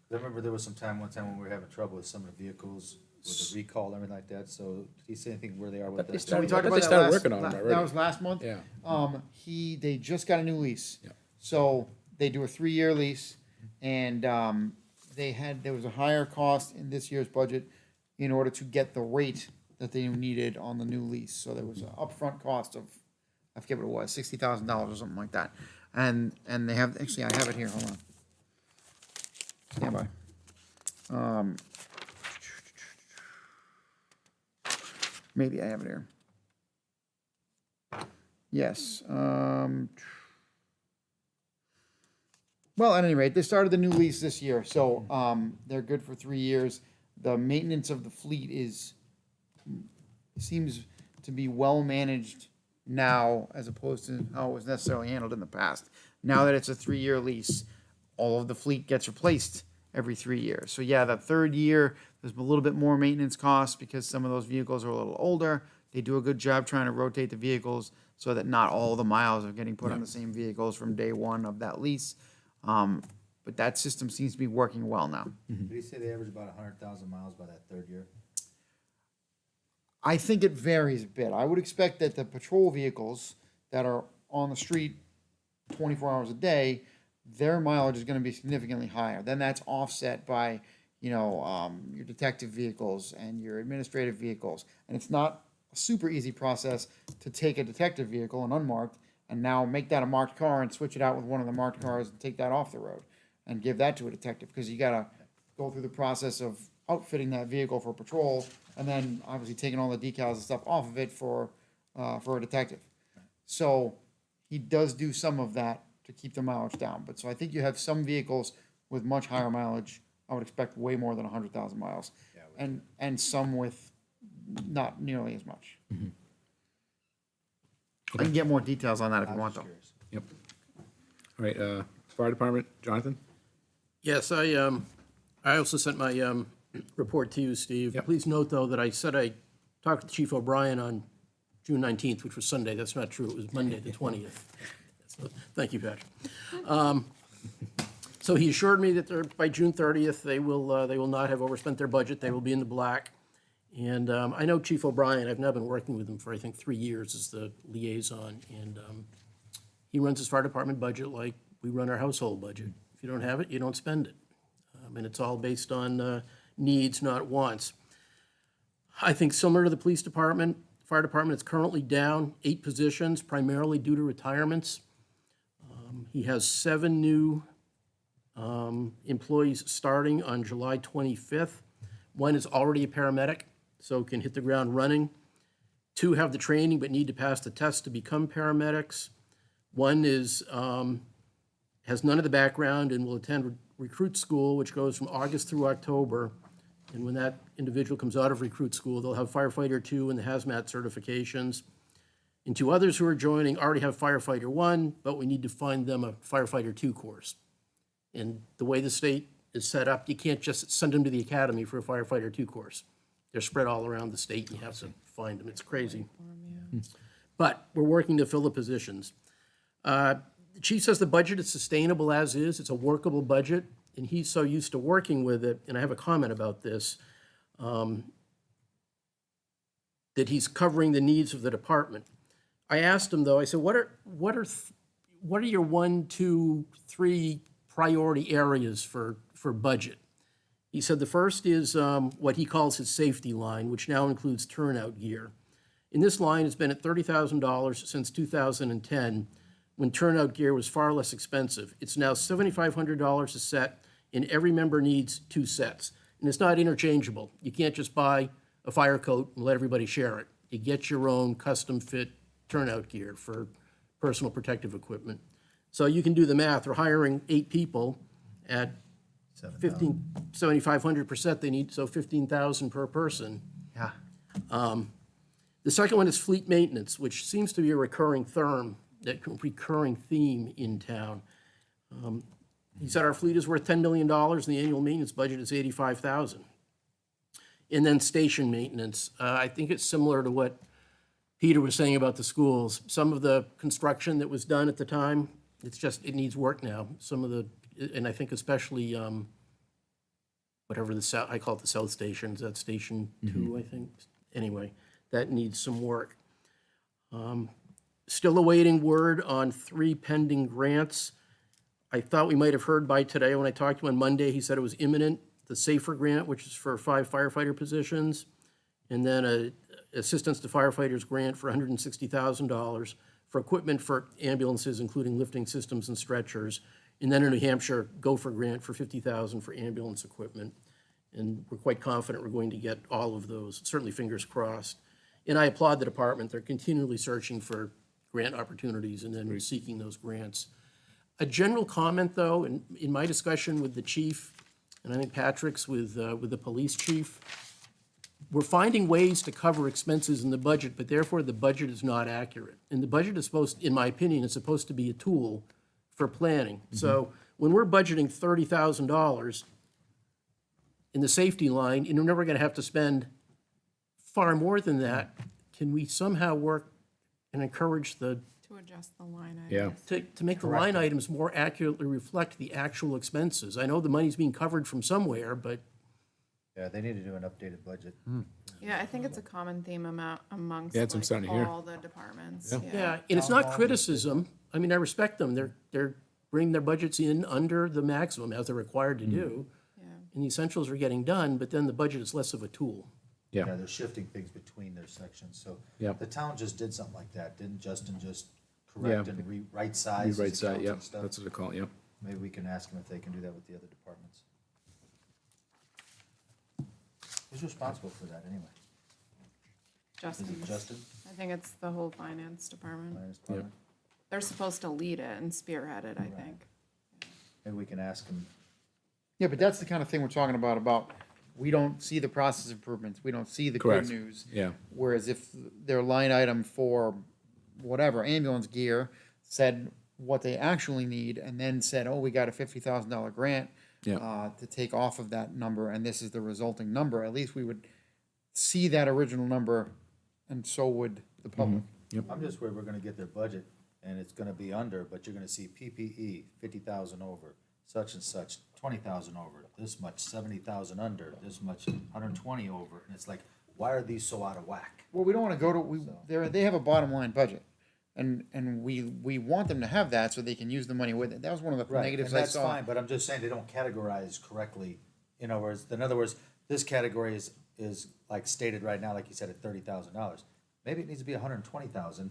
'Cause I remember there was one time when we were having trouble with some of the vehicles, with the recall and everything like that, so did he say anything where they are with They that? started- We talked I thought about they that started last- working on it That already. was last month. Yeah. They just got a new lease. Yeah. So they do a 3-year lease, and there was a higher cost in this year's budget in order to get the rate that they needed on the new lease. So there was an upfront cost of, I forget what it was, $60,000 or something like that. And they have, actually, I have it here, hold on. Stand by. Maybe I have it here. Yes. Well, at any rate, they started the new lease this year, so they're good for 3 years. The maintenance of the fleet seems to be well managed now as opposed to how it was necessarily handled in the past. Now that it's a 3-year lease, all of the fleet gets replaced every 3 years. So yeah, the 3rd year, there's a little bit more maintenance costs because some of those vehicles are a little older. They do a good job trying to rotate the vehicles so that not all the miles are getting put on the same vehicles from day one of that lease. But that system seems to be working well now. Did he say they average about 100,000 miles by that third year? I think it varies a bit. I would expect that the patrol vehicles that are on the street 24 hours a day, their mileage is gonna be significantly higher. Then that's offset by, your detective vehicles and your administrative vehicles. And it's not a super easy process to take a detective vehicle, an unmarked, and now make that a marked car and switch it out with one of the marked cars and take that off the road and give that to a detective, because you gotta go through the process of outfitting that vehicle for patrol, and then obviously taking all the decals and stuff off of it for a detective. So he does do some of that to keep the mileage down. But so I think you have some vehicles with much higher mileage. I would expect way more than 100,000 miles, and some with not nearly as much. I can get more details on that if you want, though. Yep. All right, fire department, Jonathan? Yes, I also sent my report to you, Steve. Yep. Please note, though, that I said I talked to Chief O'Brien on June 19th, which was Sunday. That's not true. It was Monday, the 20th. So, thank you, Patrick. So he assured me that by June 30th, they will not have overspent their budget. They will be in the black. And I know Chief O'Brien. I've now been working with him for, I think, 3 years as the liaison. And he runs his fire department budget like we run our household budget. If you don't have it, you don't spend it. And it's all based on needs, not wants. I think similar to the police department, fire department is currently down 8 positions, primarily due to retirements. He has 7 new employees starting on July 25th. 1 is already a paramedic, so can hit the ground running. 2 have the training but need to pass the test to become paramedics. 1 is has none of the background and will attend recruit school, which goes from August through October. And when that individual comes out of recruit school, they'll have firefighter 2 and the hazmat certifications. And 2 others who are joining already have firefighter 1, but we need to find them a firefighter 2 course. And the way the state is set up, you can't just send them to the academy for a firefighter 2 course. They're spread all around the state, and you have to find them. It's crazy. But we're working to fill the positions. The chief says the budget is sustainable as is. It's a workable budget, and he's so used to working with it, and I have a comment about this, that he's covering the needs of the department. I asked him, though, I said, what are your 1, 2, 3 priority areas for budget? He said the first is what he calls his safety line, which now includes turnout gear. And this line has been at $30,000 since 2010, when turnout gear was far less expensive. It's now $7,500 a set, and every member needs 2 sets. And it's not interchangeable. You can't just buy a fire coat and let everybody share it. You get your own custom fit turnout gear for personal protective equipment. So you can do the math. We're hiring 8 people at $7,500 they need, so $15,000 per person. Yeah. The second one is fleet maintenance, which seems to be a recurring theme in town. He said our fleet is worth $10 million, and the annual maintenance budget is $85,000. And then station maintenance. I think it's similar to what Peter was saying about the schools. Some of the construction that was done at the time, it needs work now. Some of the, and I think especially, whatever I call it the South Station, is that Station 2, I think? Anyway, that needs some work. Still awaiting word on 3 pending grants. I thought we might have heard by today. When I talked to him on Monday, he said it was imminent. The SAFER grant, which is for 5 firefighter positions, and then a Assistance to Firefighters grant for $160,000 for equipment for ambulances, including lifting systems and stretchers. And then a New Hampshire Gopher grant for $50,000 for ambulance equipment. And we're quite confident we're going to get all of those, certainly fingers crossed. And I applaud the department. They're continually searching for grant opportunities and then seeking those grants. A general comment, though, in my discussion with the chief, and I think Patrick's with the police chief, we're finding ways to cover expenses in the budget, but therefore the budget is not accurate. And the budget is supposed, in my opinion, is supposed to be a tool for planning. So when we're budgeting $30,000 in the safety line, and we're never going to have to spend far more than that, can we somehow work and encourage the, To adjust the line Yeah. items. to make the line items more accurately reflect the actual expenses? I know the money's being covered from somewhere, but Yeah, they need to do an updated budget. Yeah, I think it's a common theme amongst Yeah, that's what I'm like starting to hear. all the departments. yeah, and it's not criticism. I mean, I respect them. They're bringing their budgets in under the maximum as they're required to do. Yeah. And the essentials are getting done, but then the budget is less of a tool. Yeah, Yeah, they're shifting things between their sections, so. Yep. The town just did something like that, didn't Justin just correct Yeah. and rewrite sizes, right side, accounts yeah, and stuff? that's what they call it, yep. Maybe we can ask them if they can do that with the other departments. Who's responsible for that anyway? Is Justin. it Justin? I think it's the whole finance department. Finance department? They're supposed to lead it and spearhead it, I think. Maybe we can ask them. Yeah, but that's the kind of thing we're talking about we don't see the process improvements, we don't see the good Correct. news. Yeah. Whereas if their line item for whatever, ambulance gear, said what they actually need, and then said, oh, we got a $50,000 grant Yeah. to take off of that number, and this is the resulting number, at least we would see that original number, and so would the public. I'm just worried we're gonna get their budget and it's gonna be under, but you're gonna see PPE, 50,000 over, such and such, 20,000 over, this much, 70,000 under, this much, 120 over, and it's like, why are these so out of whack? Well, we don't wanna go to, they have a bottom line budget, and we want them to have that so they can use the money with it. That was one of the Right, negatives and I that's saw. fine, but I'm just saying they don't categorize correctly. In other words, this category is like stated right now, like you said, at $30,000. Maybe it needs to be 120,000,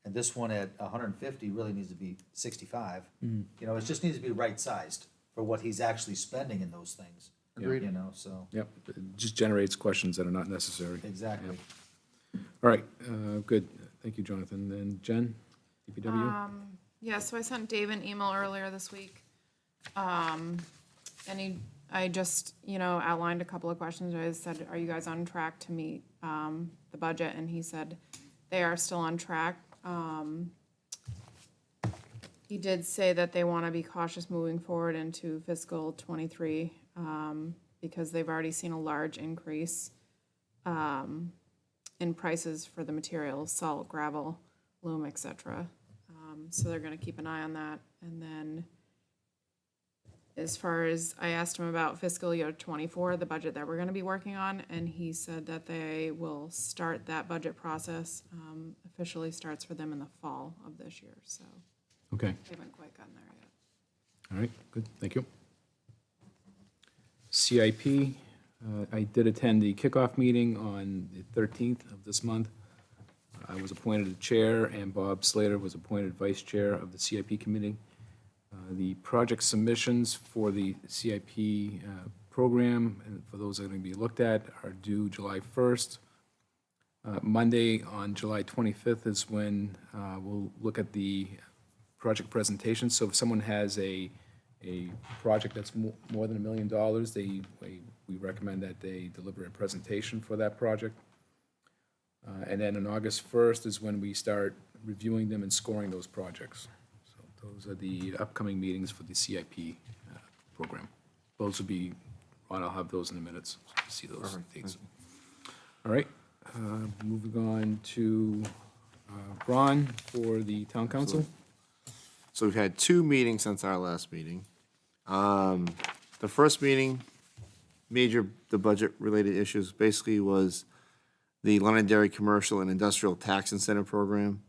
and this one at 150 really needs to be 65. You know, it just needs to be right-sized for what he's actually spending in those things. Agreed. You know, so, Yep, it just generates questions that are not necessary. exactly. All right, good, thank you, Jonathan. And Jen, DPW? Yeah, so I sent Dave an email earlier this week. I just, outlined a couple of questions. I said, are you guys on track to meet, the budget? And he said they are still on track. He did say that they want to be cautious moving forward into fiscal '23, because they've already seen a large increase, in prices for the materials, salt, gravel, loam, et cetera. So they're gonna keep an eye on that. And then as far as, I asked him about fiscal year '24, the budget that we're gonna be working on, and he said that they will start that budget process, officially starts for them in the fall of this year, so Okay, they haven't quite gotten there yet. all right, good, thank you. CIP, I did attend the kickoff meeting on the 13th of this month. I was appointed chair, and Bob Slater was appointed vice chair of the CIP committee. The project submissions for the CIP program, and for those that are going to be looked at, are due July 1st. Monday, on July 25th, is when we'll look at the project presentation. So if someone has a project that's more than $1 million, we recommend that they deliver a presentation for that project. And then on August 1st is when we start reviewing them and scoring those projects. So those are the upcoming meetings for the CIP program. Those will be, Ron, I'll have those in the minutes, so you can see those dates. All right, moving on to Ron for the town council. So we've had 2 meetings since our last meeting. The first meeting, the budget-related issues, basically was the Londonderry Commercial and Industrial Tax Incentive Program.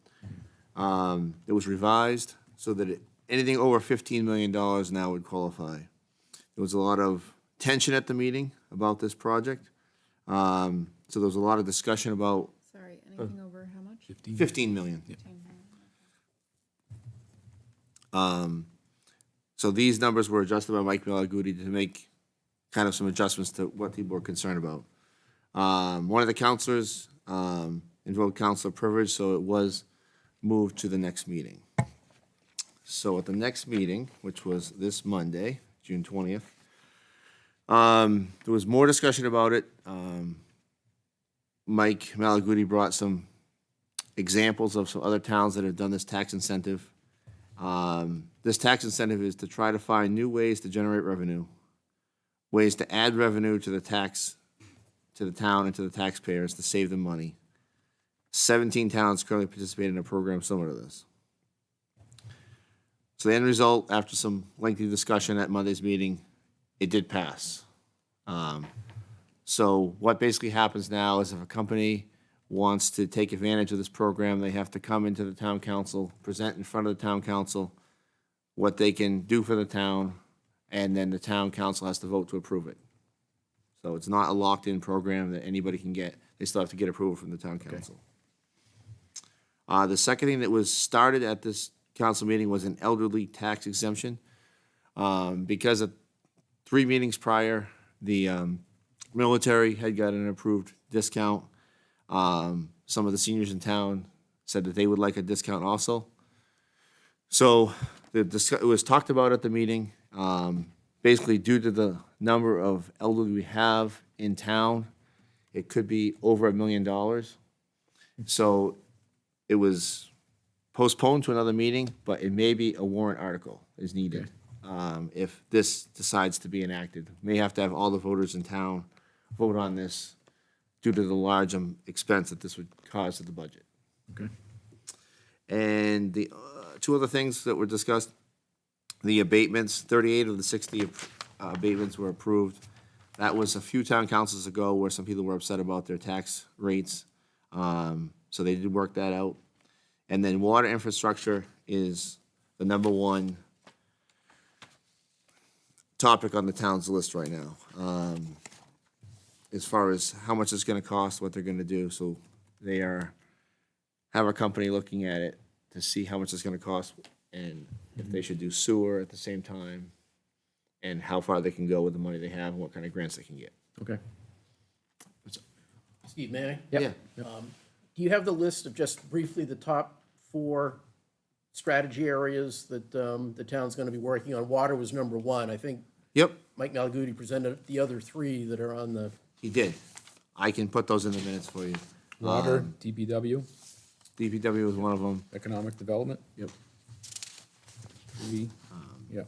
It was revised so that anything over $15 million now would qualify. There was a lot of tension at the meeting about this project. So there was a lot of discussion about Sorry, anything over how much? 15 million. So these numbers were adjusted by Mike Malaguti to make kind of some adjustments to what people were concerned about. One of the counselors invoked counselor privilege, so it was moved to the next meeting. So at the next meeting, which was this Monday, June 20th, there was more discussion about it. Mike Malaguti brought some examples of some other towns that have done this tax incentive. This tax incentive is to try to find new ways to generate revenue, ways to add revenue to the tax, to the town and to the taxpayers to save them money. 17 towns currently participate in a program similar to this. So the end result, after some lengthy discussion at Monday's meeting, it did pass. So what basically happens now is if a company wants to take advantage of this program, they have to come into the town council, present in front of the town council what they can do for the town, and then the town council has to vote to approve it. So it's not a locked-in program that anybody can get. They still have to get approval from the town council. The second thing that was started at this council meeting was an elderly tax exemption. Because of 3 meetings prior, the military had got an approved discount. Some of the seniors in town said that they would like a discount also. So it was talked about at the meeting. Basically, due to the number of elderly we have in town, it could be over $1 million. So it was postponed to another meeting, but it may be a warrant article is needed if this decides to be enacted. May have to have all the voters in town vote on this due to the large expense that this would cause to the budget. Okay. And the 2 other things that were discussed, the abatements, 38 of the 60 abatements were approved. That was a few town councils ago where some people were upset about their tax rates. So they did work that out. And then water infrastructure is the number 1 topic on the town's list right now. As far as how much it's gonna cost, what they're gonna do, so they have a company looking at it to see how much it's gonna cost and if they should do sewer at the same time, and how far they can go with the money they have and what kind of grants they can get. Okay. Steve, may I? Yep. Yeah. Do you have the list of just briefly the top 4 strategy areas that the town's going to be working on? Water was number 1. I think Yep, Mike Malaguti presented the other 3 that are on the, he did. I can put those in the minutes for you. Water, DPW, DPW was one of them. economic development. Yep. Yep.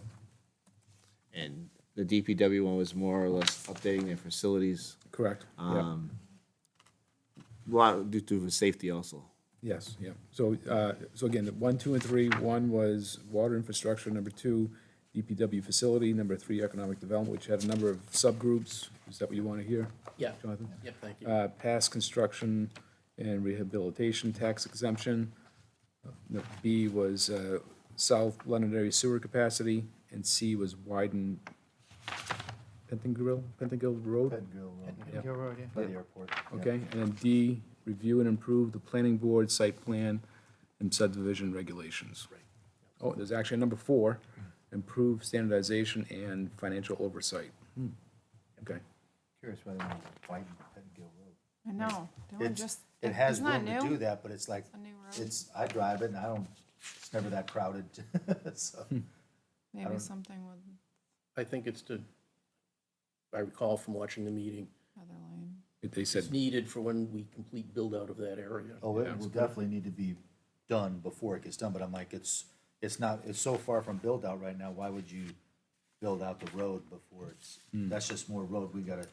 And the DPW one was more or less updating their facilities. Correct. Yep. A lot due to the safety also. Yes, yeah. So, so again, the 1, 2, and 3, 1 was water infrastructure, number 2, DPW facility, number 3, economic development, which had a number of subgroups. Is that what you want to hear, yeah. Jonathan? Yep, thank you. Past construction and rehabilitation tax exemption. B was South Londonderry sewer capacity, and C was widen Pentingill Road. Hill Road, yeah. By the airport. yeah. Okay, and then D, review and improve the planning board site plan and subdivision regulations. Oh, there's actually a number 4, improve standardization and financial oversight. Okay, Curious whether they want to widen Pettingill Road. I know. Don't It's, just, it has isn't that room to new? do that, but it's like, a new road. I drive it and it's never that crowded, so. Maybe something with I think it's to, I recall from watching the meeting, Heather Lane. they said, it's needed for when we complete build-out of that area. Oh, it will definitely need to be done before it gets done, but I'm like, it's so far from build out right now, why would you build out the road before that's just more road we gotta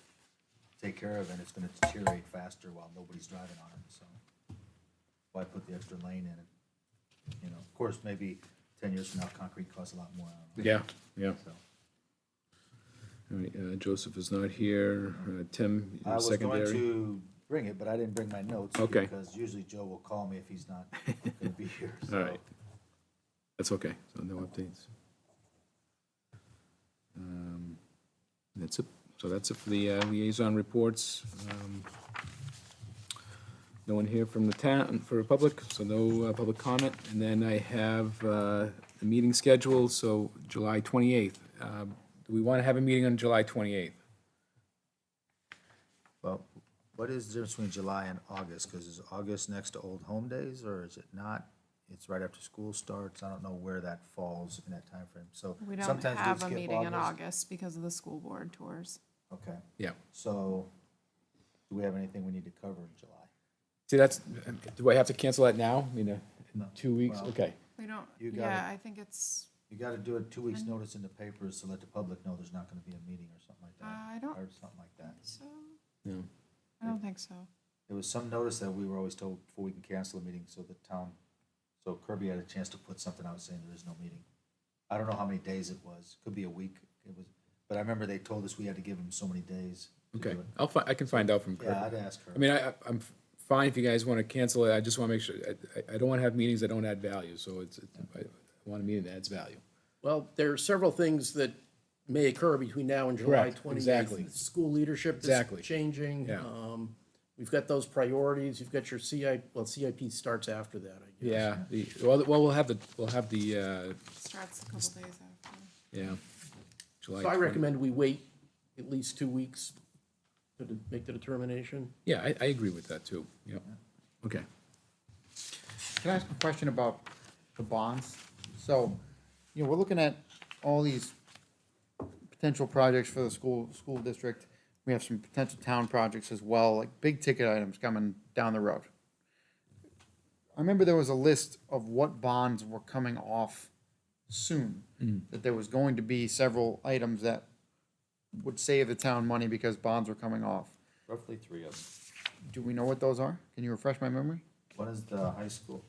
take care of, and it's gonna deteriorate faster while nobody's driving on it, so. Why put the extra lane in it? You know, of course, maybe 10 years from now, concrete costs a lot more. I don't know, yeah. so. All right, Joseph is not here. Tim, I was going secondary. to bring it, but I didn't bring my notes. Okay. Because usually Joe will call me if he's not gonna be here, All so. right. That's okay, so no updates. That's it, so that's it for the liaison reports. No one here from the town, for the public, so no public comment. And then I have the meeting schedule, so July 28th. Do we want to have a meeting on July 28th? Well, what is the difference between July and August? Because is August next to Old Home Days, or is it not? It's right after school starts. I don't know where that falls in that time frame. So We don't sometimes we have a skip meeting in August because of the school board tours. Okay, Yeah. so do we have anything we need to cover in July? See, that's, do I have to cancel that now? I mean, in No. 2 weeks? Well, Okay. We don't, You got yeah, it. I think it's, You gotta do a 2 weeks notice in the papers to let the public know there's not gonna be a meeting or something like that. I don't- Or something like that. so, No. I don't think so. There was some notice that we were always told before we can cancel a meeting, so the town, so Kirby had a chance to put something out saying there is no meeting. I don't know how many days it was, could be a week, it was, but I remember they told us we had to give them so many days to do Okay, it. I can find out from Kirk. Yeah, I'd ask her. I mean, I'm fine if you guys want to cancel it, I just want to make sure, I don't want to have meetings that don't add value, so I want a meeting that adds value. Well, there are several things that may occur between now and July Correct, 28th. exactly. School leadership is Exactly. changing. Yeah. We've got those priorities, you've got your CIP starts after that, I guess. Yeah, well, we'll have the, Starts a couple days after. yeah. July So I 20. recommend we wait at least 2 weeks to make the determination. Yeah, I agree with that too, yeah. Okay. Can I ask a question about the bonds? So, you know, we're looking at all these potential projects for the school district. We have some potential town projects as well, like big ticket items coming down the road. I remember there was a list of what bonds were coming off soon. That there was going to be several items that would save the town money because bonds were coming off. Roughly 3 of them. Do we know what those are? Can you refresh my memory? One is the high school.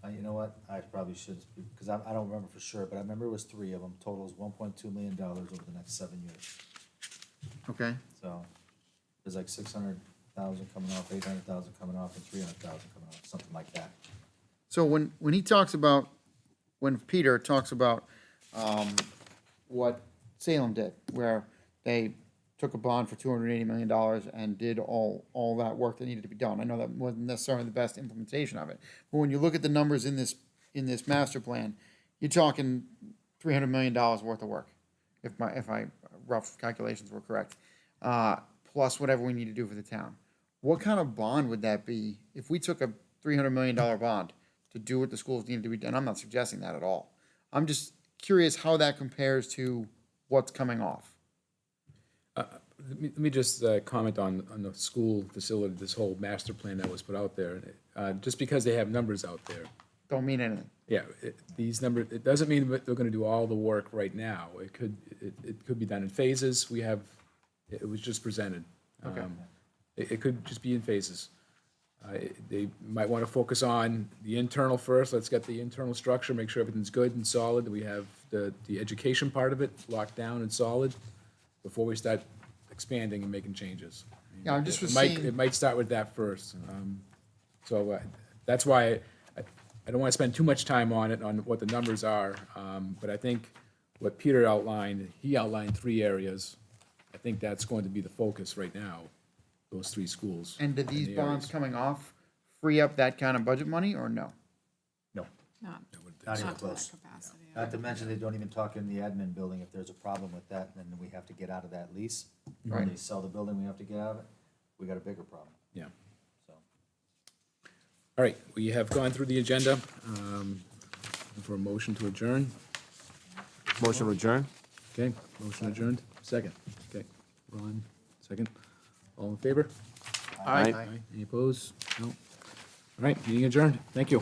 You know what, I probably should, because I don't remember for sure, but I remember it was 3 of them. Total is $1.2 million over the next 7 years. Okay. So there's like 600,000 coming off, 800,000 coming off, and 300,000 coming off, something like that. So when he talks about, when Peter talks about what Salem did, where they took a bond for $280 million and did all that work that needed to be done. I know that wasn't necessarily the best implementation of it, but when you look at the numbers in this master plan, you're talking $300 million worth of work, if my rough calculations were correct, plus whatever we need to do for the town. What kind of bond would that be if we took a $300 million bond to do what the schools needed to be done? I'm not suggesting that at all. I'm just curious how that compares to what's coming off. Let me just comment on the school facility, this whole master plan that was put out there. Just because they have numbers out there, Don't mean anything. yeah, these numbers, it doesn't mean that they're gonna do all the work right now. It could be done in phases. It was just presented. Okay. It could just be in phases. They might wanna focus on the internal first. Let's get the internal structure, make sure everything's good and solid, that we have the education part of it locked down and solid before we start expanding and making changes. Yeah, I'm just It might- seeing- It might start with that first. So that's why I don't want to spend too much time on it, on what the numbers are. But I think what Peter outlined, he outlined 3 areas. I think that's going to be the focus right now, those 3 schools. And do these the bonds areas. coming off free up that kind of budget money or no? No. Not, Not even not to that close. capacity. Not to mention, they don't even talk in the admin building. If there's a problem with that, then we have to get out of that lease. When Right. they sell the building, we have to get out of it. We got a bigger problem, Yeah. so. All right, we have gone through the agenda. For a motion to adjourn. Motion to adjourn? Okay, motion adjourned. Second. Okay, Ron, second. All in favor? Aye. Any opposed? No. All right, meeting adjourned. Thank you.